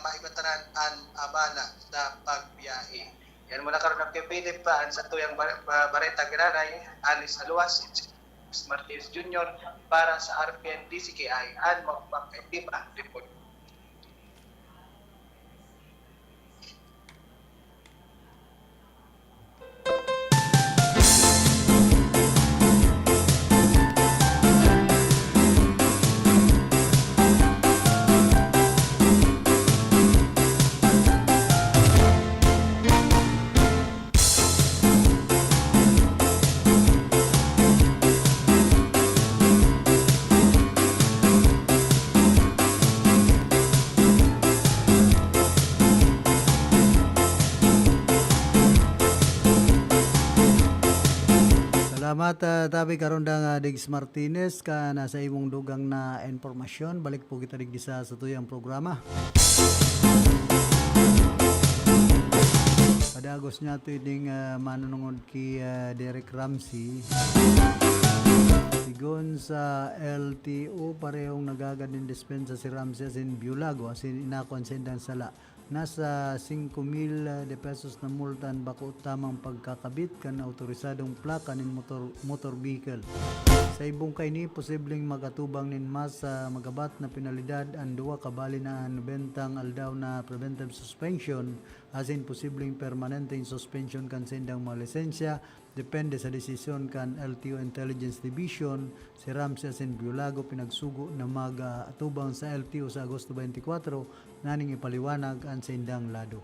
maibataran ang abala sa pagbiyahe. Yan muna karon ng kipilip pa sa tuyang Bareta Granay, Anis Aluas, Martinez Jr. para sa RPN DCKI and Magpapakitiba Report. Salamat tabi karon nga Diggs Martinez ka nasa imong dugang na informasyon. Balik po kita digdi sa tuyang programa. Kadagos niya ito yung manunungod ki Derek Ramsey. Sigon sa LTO parehong nagagad ng dispensa si Ramsey as in Biulago as in inakuan sa indang sala. Nasa 5,000 de pesos na multan bako tamang pagkakabit kan autorisadong plaka nin motor vehicle. Sa ibong kay ni posibleng magatubang nin mas magabat na penalidad ang duwa kabali na 90 aldaw na preventive suspension as in posibleng permanenteng suspension kan sendang mga lisensya depende sa desisyon kan LTO Intelligence Division. Si Ramsey as in Biulago pinagsugo na magatubang sa LTO sa Agosto 24 naning ipaliwanag ang sendang lado.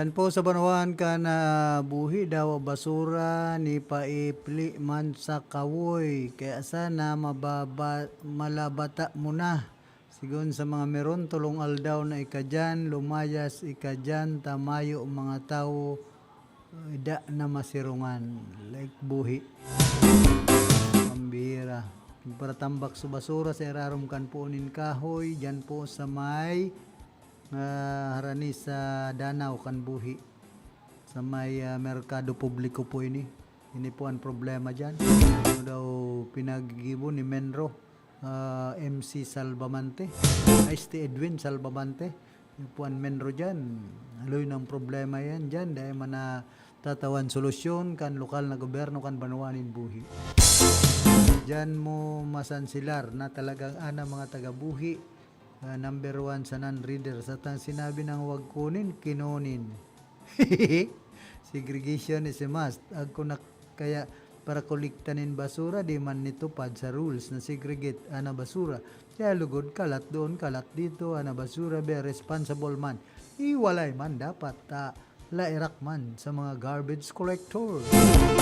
Yan po sa Banawan ka na buhi daw basura ni paipli man sa kawoy kaya sana malabata mo na. Sigon sa mga meron tulong aldaw na ikadyan, lumayas ikadyan, tamayo mga tao da na masirungan like buhi. Pambira. Para tambak sa basura sa irarom kan puunin kahoy dyan po sa may harani sa Danau kan buhi sa may merkado publiko po ini po ang problema dyan. Ano daw pinaggibo ni Menro MC Salvamante Ice Edwin Salvamante yun po ang Menro dyan. Aloy ng problema yan dyan dahil mana tatawan solusyon kan lokal na gobyerno kan Banuanin buhi dyan mo masansilar na talagang ana mga taga-buhi. Number 1 sa non-reader sa tang sinabi ng wag kunin, kinunin. Segregation is a must. Ako na kaya para kolektanin basura, di man nitupad sa rules na segregate ana basura. Kaya lugod kalat doon, kalat dito, ana basura, be responsible man. Iwalay man dapat lairak man sa mga garbage collector.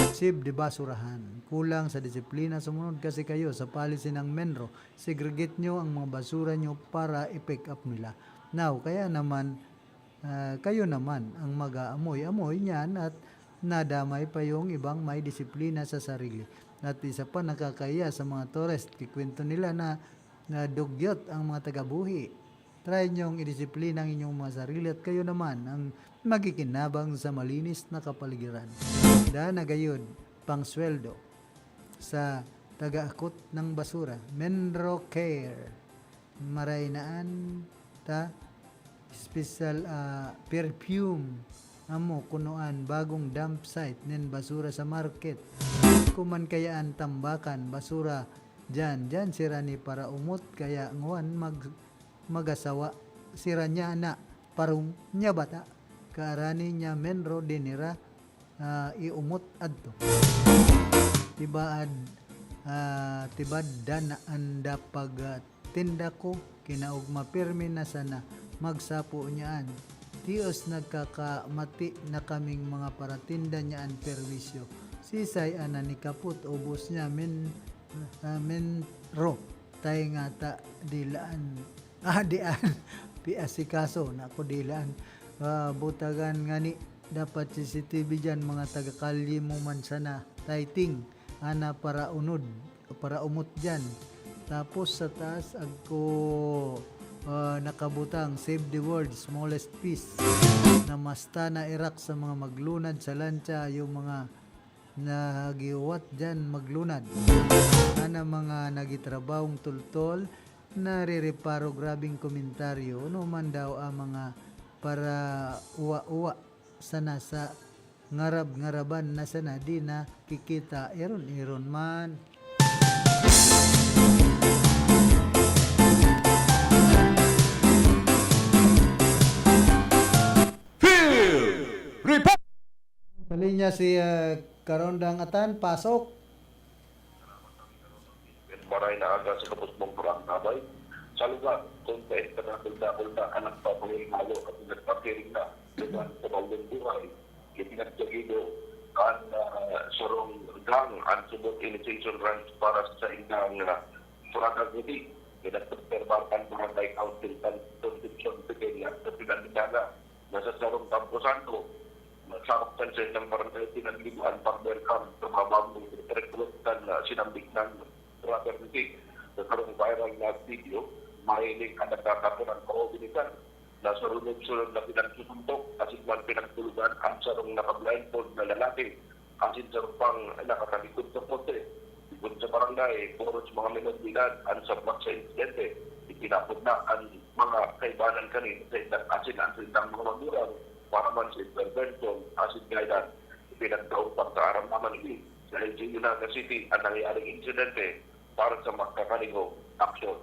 Sib di basurahan. Kulang sa disiplina, sumunod kasi kayo sa policy ng Menro. Segregate nyo ang mga basura nyo para i-pick up nila. Now, kaya naman, kayo naman ang mag-aamoy-amoy niyan at nadamay pa yung ibang may disiplina sa sarili. At isa pa nakakaya sa mga tourist, kikwento nila na dugyot ang mga taga-buhi. Try nyong idisiplina ang inyong mga sarili at kayo naman ang magikinabang sa malinis na kapaligiran. Dahil na gayon, pang sweldo sa taga-akot ng basura. Menro Care. Maraynaan ta special perfume amo kunuan bagong dump site nen basura sa market. Kuman kayaan tambakan basura dyan sira ni para umot kaya nguan magasawa sira niya na parung niya bata kaarani niya Menro dinira iumot adto tibad dana anda pag tinda ko kinaog mapirmi na sana magsapo niyaan tios nagkakamati na kaming mga paratinda niyaan perwisyo sisay ana ni kaput ubos niya Menro tay nga ta dilaan dian piasikaso na ko dilaan butagan ngani dapat CCTV dyan mga taga-kalye mo man sana tayting ana para umot dyan tapos sa taas agko nakabutang save the world smallest piece na masta na irak sa mga maglunad sa lancha yung mga nagiwat dyan maglunad ana mga nagitrabahong tultol narireparo grabing komentaryo no man daw ang mga para uwa-uwa sana sa ngarab-ngaraban na sana di na kikita iron man. Sa linya si Karondang Atan, pasok. Maray na aga sa kapos mong kurang nabay. Sa lugar, kung pwede ka na kulda anak pa pang malo at nagpapiring na dengan pembangunan buhay, itinagjagido kan sorong gang ang subot initiation grants para sa indang suratag niti. Pinagperbarkan barangay council constitution pequeña sa pinagdaga na sa sarong Campo Santo. Magsakaptan sa isang barangay pinagbibuan pag-welcome sa mga bambong rekrutan na sinambik ng suratag niti. Sa sarong viral na video, mahilig ang nagkakapo ng kaobinitan na sarunod-sunod na pinagsusuntok asin man pinagtulugan ang sarong naka-blindfold na lalaki asin sarong pang nakatalikod sa pote. Ikot sa barangay, puro sa mga minodbilad ang sabak sa insidente. Itinapod na ang mga kaibanan kanin sa indang asin ang sindang mga magurang para man sa intervention asin gaidan. Pinagtaon pang kaaram naman ini sa LGU Naga City ang nangyaring insidente para sa magkakalingong aksyon.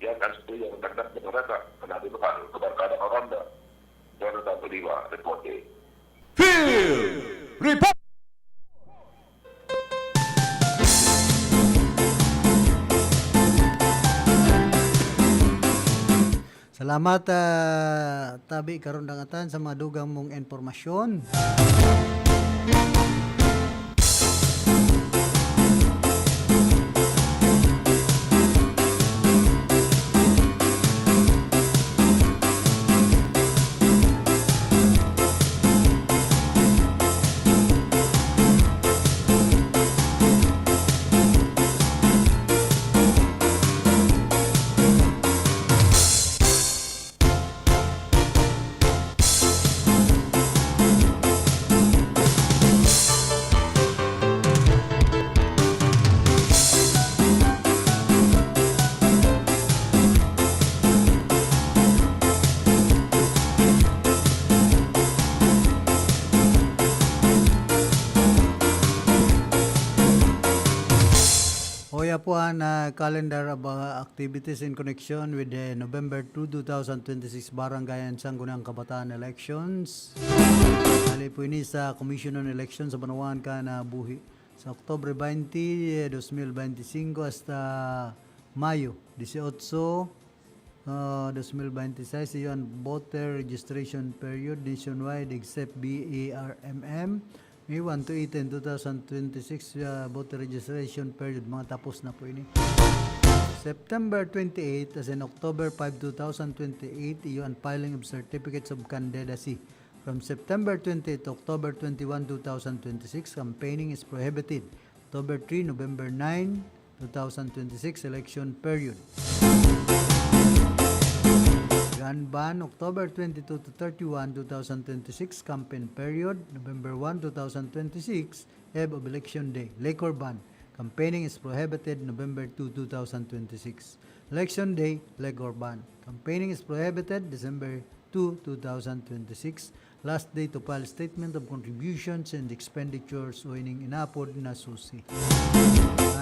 Yan ang studio ng dagdag na karaka kanadi makano kabarkada Aranda Jonathan Oliva reporting Field Report. Salamat Tabi Karondang Atan sa mga dugang mong informasyon. Po ang calendar of activities in connection with the November 2, 2026 Barangay and Sangguniang Kabataan Elections. Hali po ini sa Commission on Elections sa Banawan ka na buhi sa Oktobre 20, 2025 hasta Mayo 18, 2026 iyon voter registration period nationwide except BARMM. May 1 to 18, 2026 voter registration period. Mga tapos na po ini. September 28 as in October 5, 2028, iyon filing of certificates of candidacy. From September 28 to October 21, 2026, campaigning is prohibited. October 3, November 9, 2026, election period. Gun ban, October 22 to 31, 2026, campaign period. November 1, 2026, eve of election day. Liquor ban, campaigning is prohibited. November 2, 2026. Election day, liquor ban. Campaigning is prohibited. December 2, 2026. Last day to file statement of contributions and expenditures o ining inapod na susi.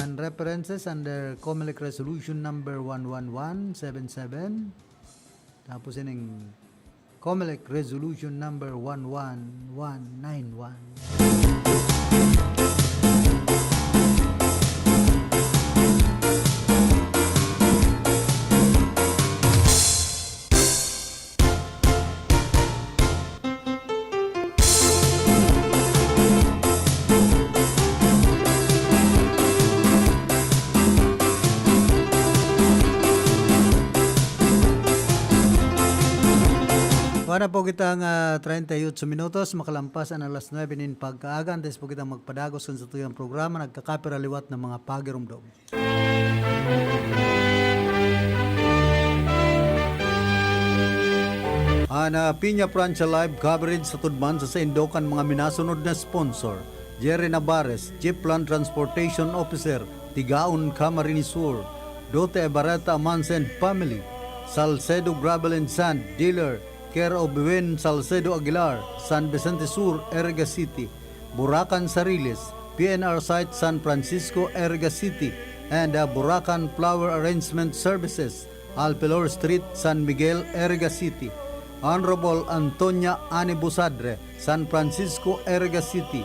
And references under COMELEC Resolution number 11177. Tapos ining COMELEC Resolution number 11191. Para po kitang 38 minutos, makalampas ang alas 9 nin pagkaaga. Antes po kitang magpadagos sa tuyang programa, nagkakapiraliwat ng mga pagirumdom. Ana Piña Francia live coverage sa tudman sa Indokan mga minasunod na sponsor. Jerry Navarez, Chief Land Transportation Officer, Tigaon Camarines Sur. Dote Ebareta Mansen Family, Salcedo Gravel and Sand Dealer, care of Buen Salcedo Aguilar, San Vicente Sur, Erga City, Buracan Sariles, PNR Site San Francisco, Erga City, and Buracan Flower Arrangement Services, Alpelor Street, San Miguel, Erga City. Honorable Antonia Ani Busadre, San Francisco, Erga City.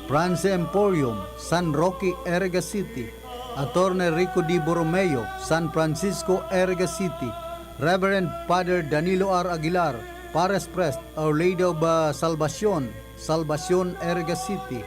France Emporium, San Roque, Erga City. Attorney Rico Di Borromeo, San Francisco, Erga City. Reverend Father Danilo R. Aguilar, Pares Prest, Our Lady of Salvacion, Salvacion, Erga City.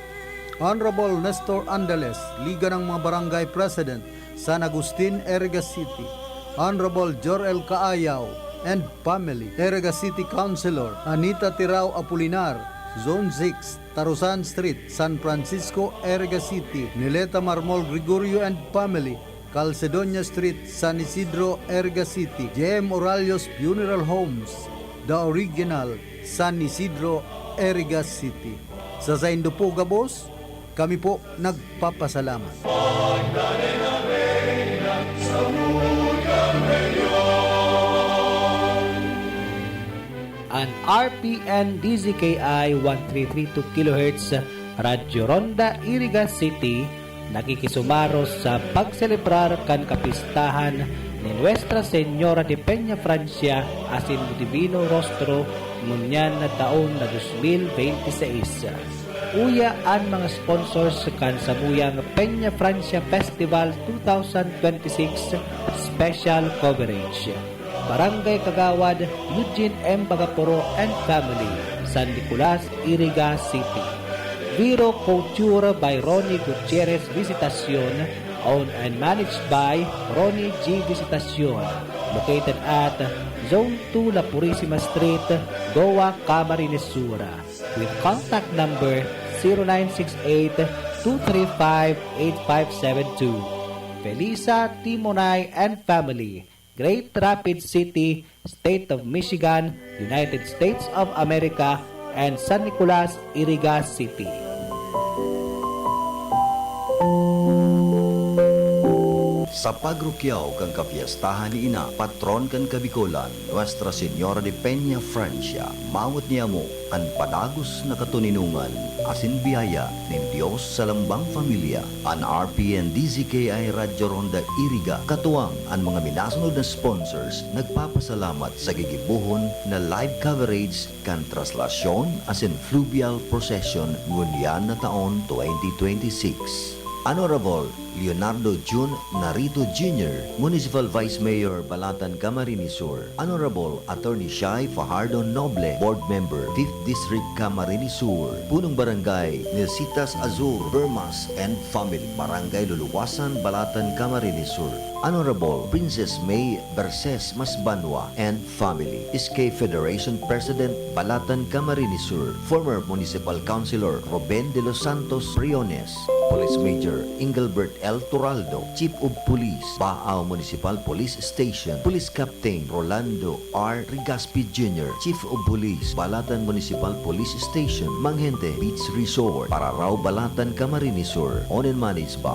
Honorable Nestor Andales, Liga ng mga Barangay President, San Agustin, Erga City. Honorable Jorel Kaayaw and Family, Erga City Councilor, Anita Tirao Apolinar, Zone 6, Tarusan Street, San Francisco, Erga City. Nileta Marmol Gregorio and Family, Calcedonia Street, San Isidro, Erga City. J.M. Oralios Funeral Homes, The Original, San Isidro, Erga City. Sa Saindo po, Gabos, kami po nagpapasalamat. An RPN DZKI 1332 kHz Radyo Ronda, Iriga City, nakikisumaros sa pagselebrar kan kapistahan ni Nuestra Señora de Peña Francia asin Divino Rostro ngunyan na taon na 2026. Uya ang mga sponsors kan samuyang Peña Francia Festival 2026 special coverage. Barangay Kagawad, Eugene M. Bagaporo and Family, San Nicolas, Iriga City. Viro Couture by Ronnie Gutierrez Visitacion, owned and managed by Ronnie G. Visitacion, located at Zone 2 La Purisima Street, Goa, Camarines Sur, with contact number 0968-235-8572. Felisa, Timonay and Family, Great Rapids City, State of Michigan, United States of America, and San Nicolas, Iriga City. Sa pagrukyaw kang kapiyastahan ni Ina, patron kan Kabikolan, Nuestra Señora de Peña Francia, mawat niya mo ang padagos na katuninungan, asin biyaya ng Diyos sa lambang familia. An RPN DZKI Radyo Ronda Iriga, katuwang ang mga minasunod na sponsors, nagpapasalamat sa gigibuhon na live coverage kan traslasyon asin fluvial procession ngunyan na taon 2026. Honorable Leonardo Jun Narito Jr., Municipal Vice Mayor, Balatan, Camarines Sur. Honorable Attorney Shai Fajardo Noble, Board Member, 5th District, Camarines Sur. Punong Barangay Nilsitas Azur, Bermas and Family, Barangay Luluwasan, Balatan, Camarines Sur. Honorable Princess May Berses Masbanwa and Family, SK Federation President, Balatan, Camarines Sur. Former Municipal Councilor Ruben de los Santos Riones. Police Major Engelbert L. Turaldo, Chief of Police, Baao Municipal Police Station. Police Captain Rolando R. Rigaspi Jr., Chief of Police, Balatan Municipal Police Station, Manghente Beach Resort, Pararao, Balatan, Camarines Sur. Owned and managed by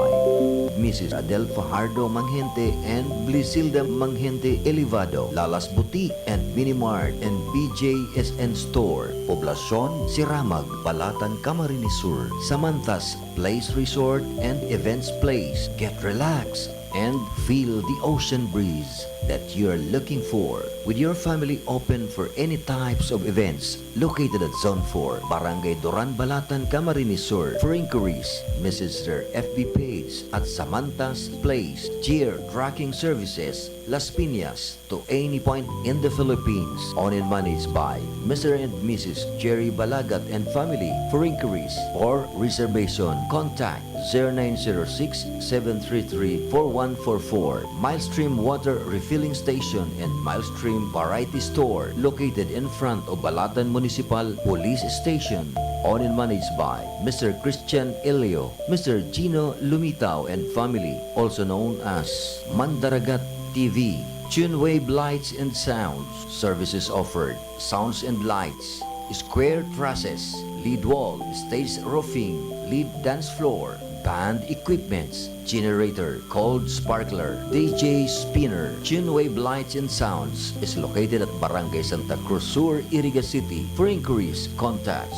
Mrs. Adel Fajardo Manghente and Blisilda Manghente Elevado, Lalas Boutique and Minimart and BJSN Store, Poblacion Siramag, Balatan, Camarines Sur. Samantas Place Resort and Events Place. Get relaxed and feel the ocean breeze that you're looking for. With your family open for any types of events, located at Zone 4, Barangay Duran, Balatan, Camarines Sur. For inquiries, message their FB page at Samantas Place, Cheer Tracking Services, Las Piñas, to any point in the Philippines. Owned and managed by Mr. and Mrs. Jerry Balagat and family. For inquiries or reservation, contact 0906-733-4144. Milestream Water Refilling Station and Milestream Variety Store, located in front of Balatan Municipal Police Station. Owned and managed by Mr. Christian Elio, Mr. Gino Lumitao and family, also known as Mandaragat TV. TuneWave Lights and Sounds. Services offered: sounds and lights, square trusses, lead wall, stage roofing, lead dance floor, band equipments, generator, cold sparkler, DJ spinner. TuneWave Lights and Sounds is located at Barangay Santa Cruz Sur, Iriga City. For inquiries, contact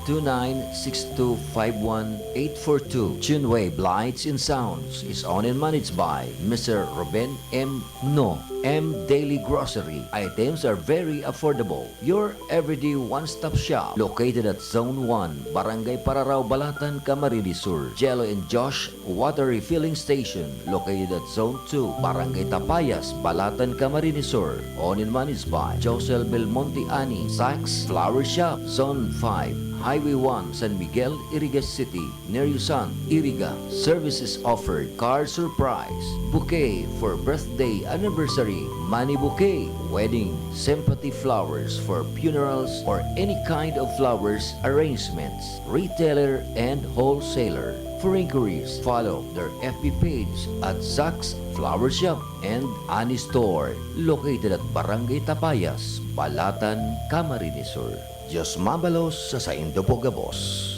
0929-6251-842. TuneWave Lights and Sounds is owned and managed by Mr. Ruben M. No. M. Daily Grocery. Items are very affordable. Your everyday one-stop shop, located at Zone 1, Barangay Pararao, Balatan, Camarines Sur. Jello and Josh Water Refilling Station, located at Zone 2, Barangay Tapayas, Balatan, Camarines Sur. Owned and managed by Josel Belmonte Ani. Saks Flower Shop, Zone 5, Highway 1, San Miguel, Iriga City, near Yusan, Iriga. Services offered: card surprise, bouquet for birthday, anniversary, money bouquet, wedding, sympathy flowers for funerals or any kind of flowers arrangements, retailer and wholesaler. For inquiries, follow their FB page at Saks Flower Shop and Ani Store, located at Barangay Tapayas, Balatan, Camarines Sur. Diyos mabalos sa Saindo Pogabos.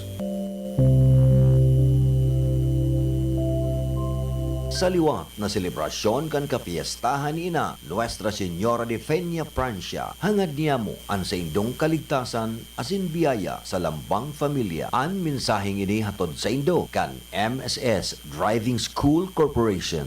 Sa liwat na selebrasyon kan kapiestahan ni ina Nuestra Señora de Fenia Francia, hangad niya mo ang sa indong kaligtasan asin biyaya sa lambang familia. Ang mensaheng ini hatod sa indo kan MSS Driving School Corporation.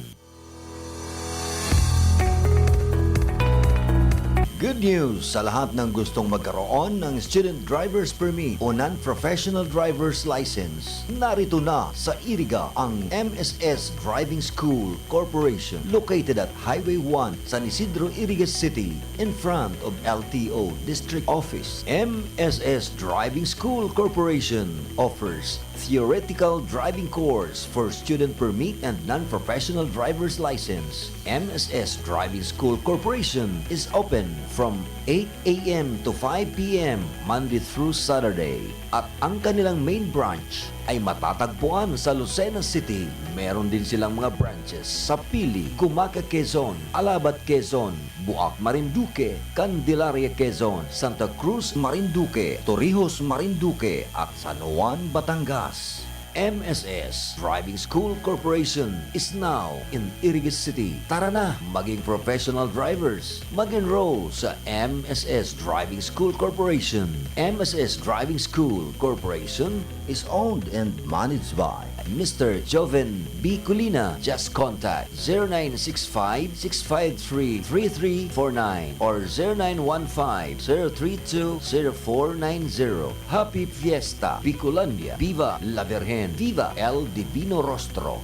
Good news sa lahat ng gustong magkaroon ng Student Driver's Permit o Non-Professional Driver's License. Narito na sa Iriga ang MSS Driving School Corporation, located at Highway 1, San Isidro, Iriga City, in front of LTO District Office. MSS Driving School Corporation offers theoretical driving course for student permit and non-professional driver's license. MSS Driving School Corporation is open from 8 a.m. to 5 p.m. Monday through Saturday. At ang kanilang main branch ay matatagpuan sa Lucena City. Meron din silang mga branches sa Pili, Cumaca, Quezon, Alabat, Quezon, Buak, Marinduque, Candelaria, Quezon, Santa Cruz, Marinduque, Torrijos, Marinduque, at San Juan, Batangas. MSS Driving School Corporation is now in Iriga City. Tara na, maging professional drivers. Mag-enroll sa MSS Driving School Corporation. MSS Driving School Corporation is owned and managed by Mr. Joven B. Colina. Just contact 0965-653-3349 or 0915-032-0490. Happy Fiesta, Bicolandia. Viva la Virgen. Viva el Divino Rostro.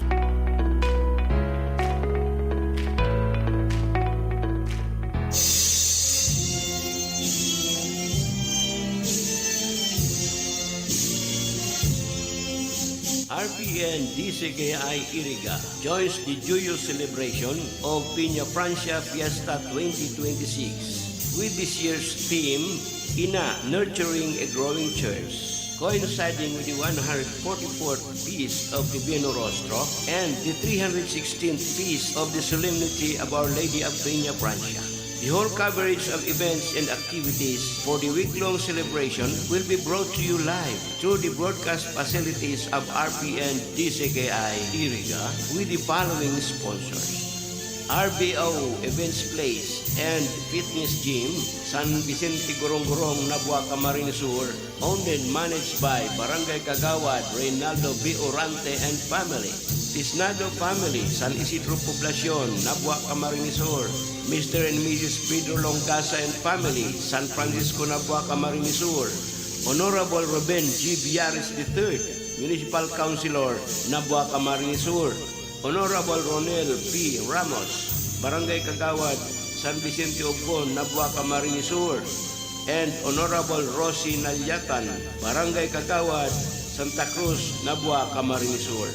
RPN DCKI Iriga joins the joyous celebration of Piña Francia Fiesta 2026 with this year's theme, Ina Nurturing a Growing Church, coinciding with the 144th Feast of Divino Rostro and the 316th Feast of the Solemnity of Our Lady of Piña Francia. The whole coverage of events and activities for the week-long celebration will be brought to you live through the broadcast facilities of RPN DCKI Iriga with the following sponsors: RBO Events Place and Fitness Gym, San Vicente Gorong-Gorong, Nabua, Camarines Sur, owned and managed by Barangay Kagawad, Reynaldo B. Orante and family. Tisnado Family, San Isidro Poblacion, Nabua, Camarines Sur. Mr. and Mrs. Pedro Longcasa and family, San Francisco, Nabua, Camarines Sur. Honorable Ruben G. Biares III, Municipal Councilor, Nabua, Camarines Sur. Honorable Ronel P. Ramos, Barangay Kagawad, San Vicente Obon, Nabua, Camarines Sur. And Honorable Rosie Nalyatan, Barangay Kagawad, Santa Cruz, Nabua, Camarines Sur.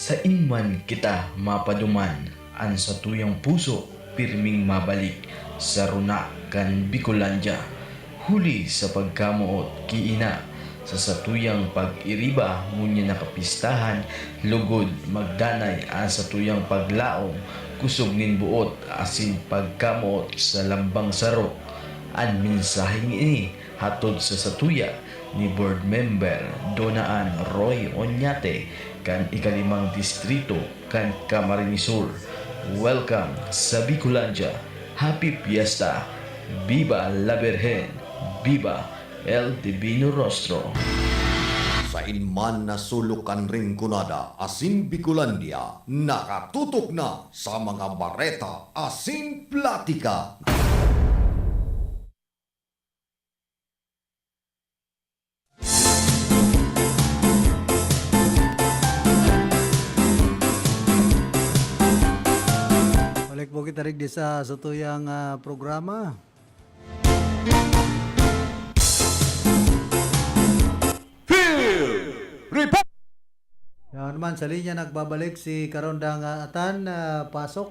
Sa inman kita mapaduman, an sa tuyang puso, pirming mabalik, sa runa kan Bicolandia. Huli sa pagkamuot, kiina, sa satuyang pag-iriba, ngunya nakapistahan, lugod, magdanay, an sa tuyang paglaong, kusog nin buot, asin pagkamuot sa lambang sarok. An minsaheng ini, hatod sa satuya, ni Board Member Donaan Roy Onyate, kan ikalimang distrito kan Camarines Sur. Welcome sa Bicolandia. Happy Fiesta. Viva la Virgen. Viva el Divino Rostro. Sa inman na sulukan ringkunada, asin Bicolandia, nakatutok na sa mga bareta, asin platika. Balik po kita rin sa tuyang programa. Report! Yan naman, sa linya nagbabalik si Karondang Atan. Pasok.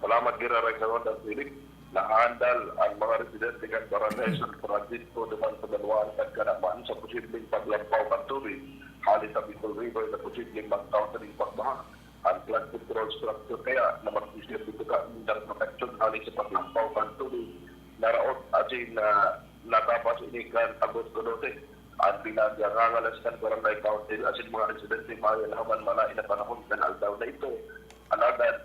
Salamat giraray Karondang Philip. Nakahandal ang mga residente ng Barangay San Francisco naman sa dalawang kanaman sa posibleng paglampaw ng tubig. Halit sa Bicol River na posibleng mag-countering pagbaha. Ang flood control structure kaya na mag-isip dito ka ng protection halit sa paglampaw ng tubig. Naraot asin na natapas inikan Agos Godote. At pinagrangalas ng Barangay Council asin mga residente mayalaman malain na panahon kan aldaw na ito. Anagad,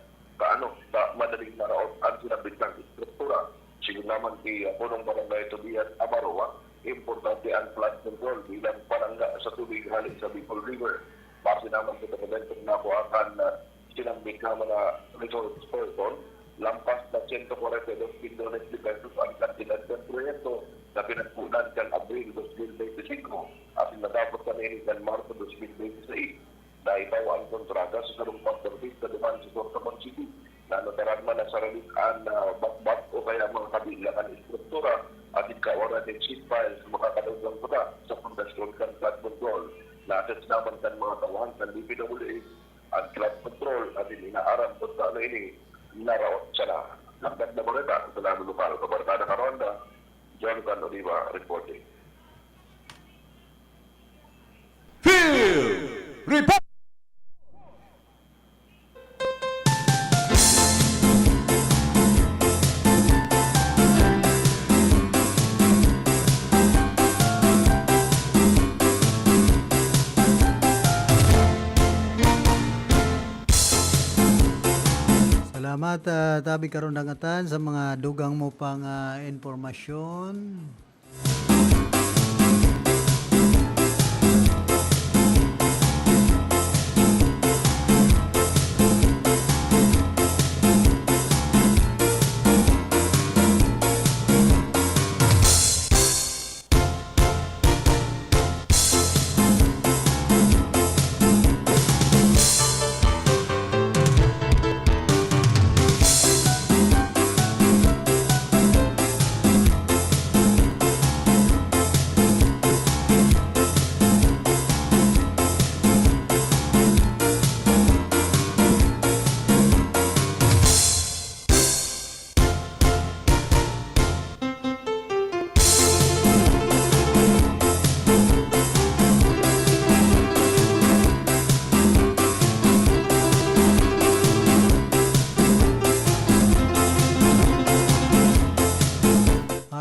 madaling naraot ang sinabit ng struktura. Sige naman si Punong Barangay Tobias Amaroa, importante ang flood control bilang palangga sa tubig halit sa Bicol River. Base naman sa dokumento na buhakan na sinambit ng mga resource person, lampas na 142 bilyones de pesos ang kantidad ng proyekto na pinagpunan kan Abril 2025 at natapos kanini kan Marso 2026 na itaw ang kontrata sa kalumpang service na duman sa Sorsogon City na notaran man na saralikan na bakbak o kaya mga kabilangan istruktura at ikawaran ng sheet files makakadaglang puta sa pundasyon kan flood control na assets naman kan mga tawahan kan DPWH ang flood control at inaaram po sa ini narawat siya na langkat na bareta sa lalo lokal sa Barkada Karonda. Jonathan Oliva reporting. Field Report! Salamat tabi karon dangatan sa mga dugang mo pang informasyon.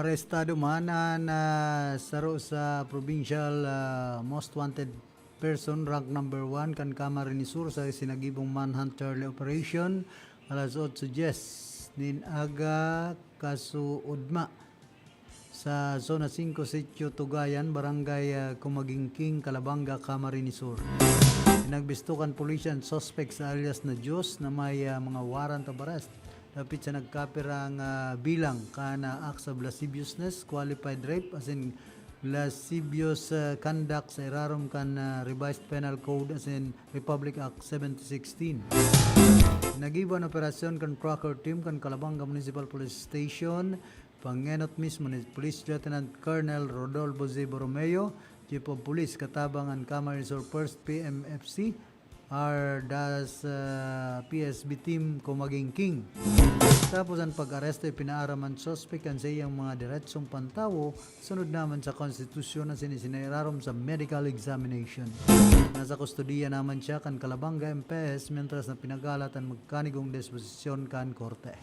Arestado man na saro sa provincial most wanted person rank number 1 kan Camarines Sur sa sinagibong manhunt Charlie operation alas 8:10 nin aga kasuudma sa zona 5 Sitio Tugayan barangay Kumagingking Calabanga Camarines Sur. Nagbistukan pulisya ang suspect sa alias na Diyos na may mga warrant of arrest. Dapit sa nagkapirang bilang kana acts of lasciviousness, qualified rape as in lascivious conduct sa irarom kan revised penal code as in Republic Act 7016. Nagiban operasyon kan cracker team kan Calabanga Municipal Police Station, pangenot mismo ni Police Lieutenant Colonel Rodolfo Z. Borromeo, Chief of Police katabang ang Camarines Sur 1st PMFC, RDAS PSB team Kumagingking. Tapos ang pag-aresto ay pinaaraman suspect ang sa iyang mga diretsong pantawo sunod naman sa konstitusyon na sinisinairarom sa medical examination. Nasa kustodiya naman siya kan Calabanga MPS mientras na pinaghalatan magkanigong disposisyon kan korte.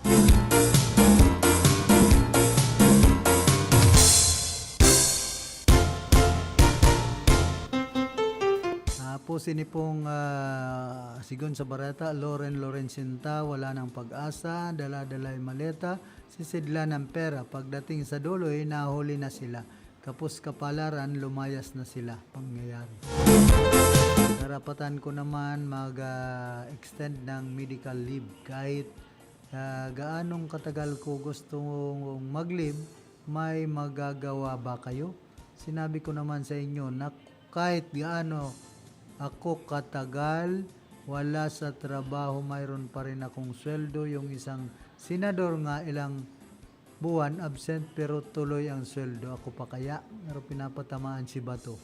Po sinipong sigon sa barata, Loren Sinta, wala ng pag-asa, dala-dalay maleta, sisidla ng pera. Pagdating sa dulo, nahuli na sila. Kapos kapalaran, lumayas na sila. Pangyayari. Karapatan ko naman mag-extend ng medical leave. Kahit gaanong katagal ko gustong mag-leave, may magagawa ba kayo? Sinabi ko naman sa inyo na kahit gaano ako katagal, wala sa trabaho, mayroon pa rin akong sweldo. Yung isang senador nga ilang buwan absent pero tuloy ang sweldo. Ako pa kaya? Pero pinapatamaan si Bato.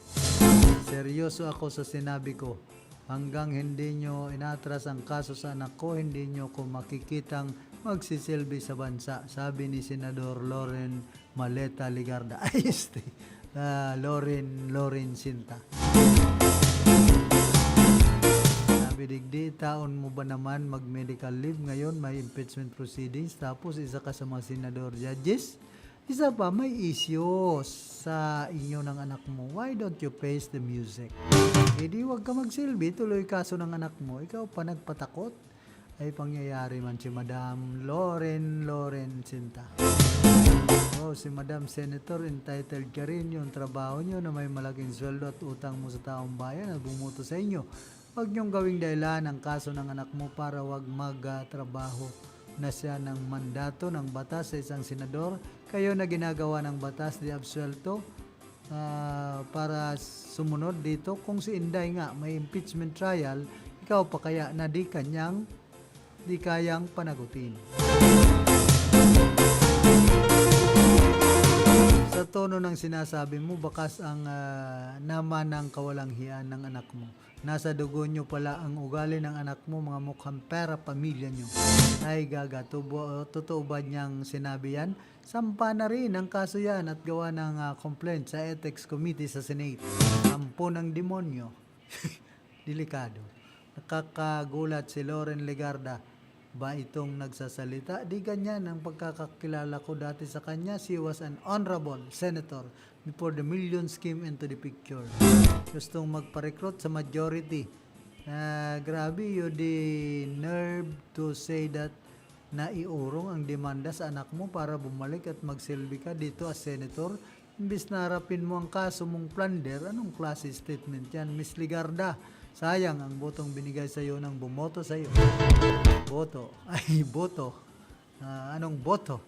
Seryoso ako sa sinabi ko. Hanggang hindi nyo inatras ang kaso sa anak ko, hindi nyo ko makikitang magsisilbi sa bansa. Sabi ni Senador Loren Maleta Ligarda. Ay, Loren Sinta. Digdi, taon mo ba naman mag-medical leave ngayon, may impeachment proceedings, tapos isa ka sa mga senador judges, isa pa may issues sa inyo ng anak mo. Why don't you face the music? Di wag ka magsilbi, tuloy kaso ng anak mo, ikaw pa nagpatakot. Ay pangyayari man si Madam Loren Sinta. Oh, si Madam Senator, entitled ka rin yung trabaho nyo na may malaking sweldo at utang mo sa taong bayan at bumuto sa inyo. Huwag niyong gawing dahilan ang kaso ng anak mo para wag magtrabaho na siya ng mandato ng batas sa isang senador. Kayo na ginagawa ng batas di absuelto para sumunod dito. Kung si Inday nga may impeachment trial, ikaw pa kaya na di kayang panagutin. Sa tono ng sinasabi mo, bakas ang naman ng kawalang hiyaan ng anak mo. Nasa dugo nyo pala ang ugali ng anak mo, mga mukhang pera pamilya nyo. Ay gaga, totoo ba niyang sinabi yan? Sampa na rin ang kaso yan at gawa ng complaint sa Ethics Committee sa Senate. Ampo ng demonyo. Delikado. Nakakagulat si Loren Legarda. Ba itong nagsasalita? Di ganyan ang pagkakakilala ko dati sa kanya. She was an honorable senator before the millions came into the picture. Gustong magpa-recruit sa majority. Grabe, you the nerve to say that na iurong ang demanda sa anak mo para bumalik at magsilbi ka dito as senator? Imbis na harapin mo ang kaso mong plunder, anong klase statement yan, Miss Ligarda? Sayang ang botong binigay sa iyo ng bumoto sa iyo. Boto. Ay, boto. Anong boto?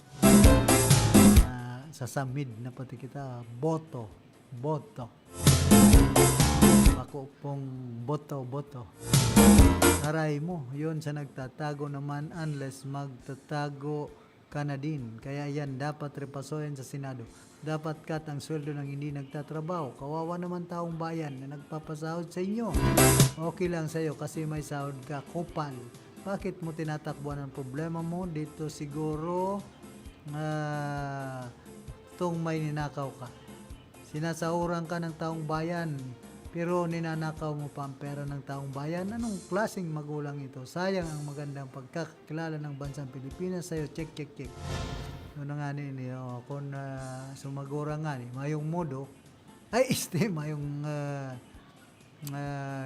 Sasamid na pati kita. Boto. Boto. Ako pong boto. Aray mo, yun sa nagtatago naman unless magtatago ka na din. Kaya yan dapat repasohin sa Senado. Dapat cut ang sweldo ng hindi nagtatrabaho. Kawawa naman taong bayan na nagpapasahod sa inyo. Okay lang sa'yo kasi may sahod ka, kupal. Bakit mo tinatakbuhan ang problema mo? Dito siguro itong may ninakaw ka. Sinasahuran ka ng taong bayan pero ninanakaw mo pa ang pera ng taong bayan. Anong klaseng magulang ito? Sayang ang magandang pagkakilala ng bansang Pilipinas sa'yo. Check. Ano nga nini, kung sumagura nga ni, mayong modo, ay mayong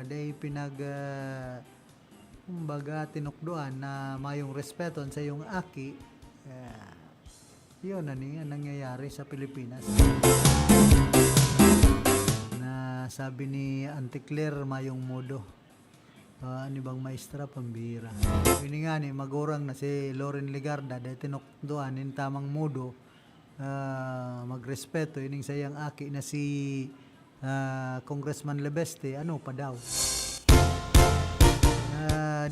day pinag kumbaga tinukduan na mayong respeton sa iyong aki, yun ang nangyayari sa Pilipinas. Na sabi ni Auntie Claire, mayong modo. Ano bang maestra, pambira. Yun nga ni, magurang na si Loren Ligarda, dahil tinukduan in tamang modo, magrespeto, yun yung sayang aki na si Congressman Lebeste, ano pa daw.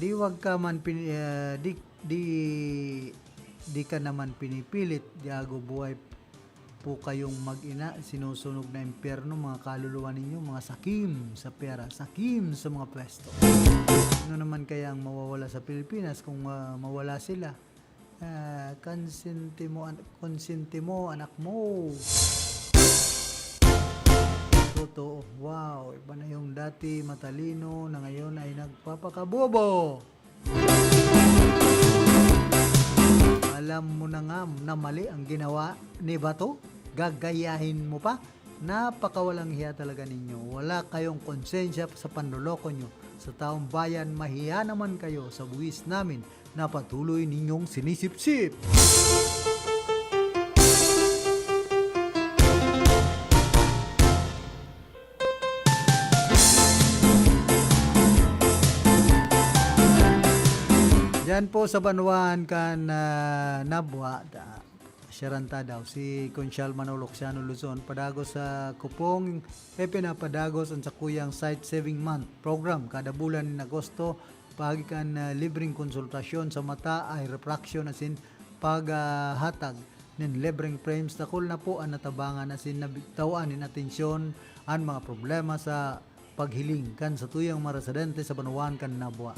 Di wag ka man, di ka naman pinipilit, diago buhay po kayong mag-ina, sinusunog na impyerno, mga kaluluwa ninyo, mga sakim sa pera, sakim sa mga pwesto. Ano naman kaya ang mawawala sa Pilipinas kung mawala sila? Konsente mo, anak mo. Totoo, wow, iba na yung dati matalino na ngayon ay nagpapakabobo. Alam mo na nga na mali ang ginawa ni Bato? Gagayahin mo pa? Napakawalang hiya talaga ninyo. Wala kayong konsensya sa panloloko nyo. Sa taong bayan, mahiya naman kayo sa buwis namin na patuloy ninyong sinisip-sip. Yan po sa Banuan kan Nabwa, Sharanta daw, si Consyal Manolo Xiano Luzon, padagos sa kupong pinapadagos ang sakuyang Sight Saving Month program. Kada bulan ng Agosto, pagikan libreng konsultasyon sa mata ay refraction asin paghatag ng libreng frames. Takol na po ang natabangan asin nabitawaan ng atensyon ang mga problema sa paghiling kan sa tuyang mga residente sa Banuan kan Nabwa.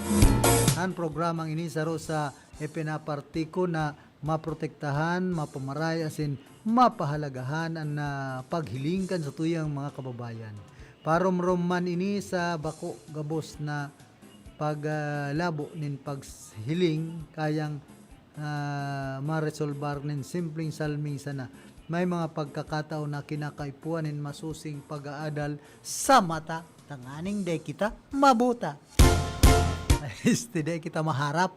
Ang programang inisaro sa ipinapartiko na maprotektahan, mapamaray asin mapahalagahan ang paghiling kan sa tuyang mga kababayan. Parom-rom man ini sa bako gabos na paglabo nin paghiling kayang maresolbar nin simpleng salming sana. May mga pagkakataon na kinakaipuan nin masusing pag-aadal sa mata. Tanganing day kita mabuta. Day kita maharap.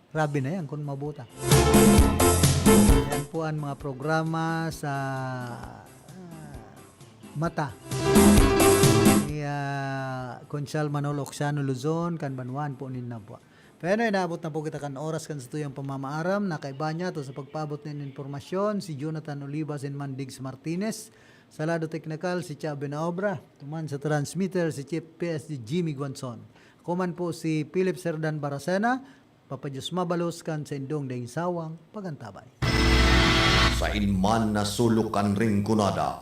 Grabe na yan kung mabuta. Yan po ang mga programa sa mata. Ni Consyal Manolo Xiano Luzon, kan Banuan po nin Nabwa. Pero inaabot na po kita kan oras kan sa tuyang pamamaaram. Nakaiba niya to sa pagpaabot ng informasyon si Jonathan Olivas and Mandigs Martinez. Sa lado technical si Chia Benaobra. Tuman sa transmitter si Chief PSD Jimmy Guanzon. Kuman po si Philip Serdan Baracena. Papadyos mabalos kan sa indong daing sawang pagantabay. Sa inman na sulukan ring kunada.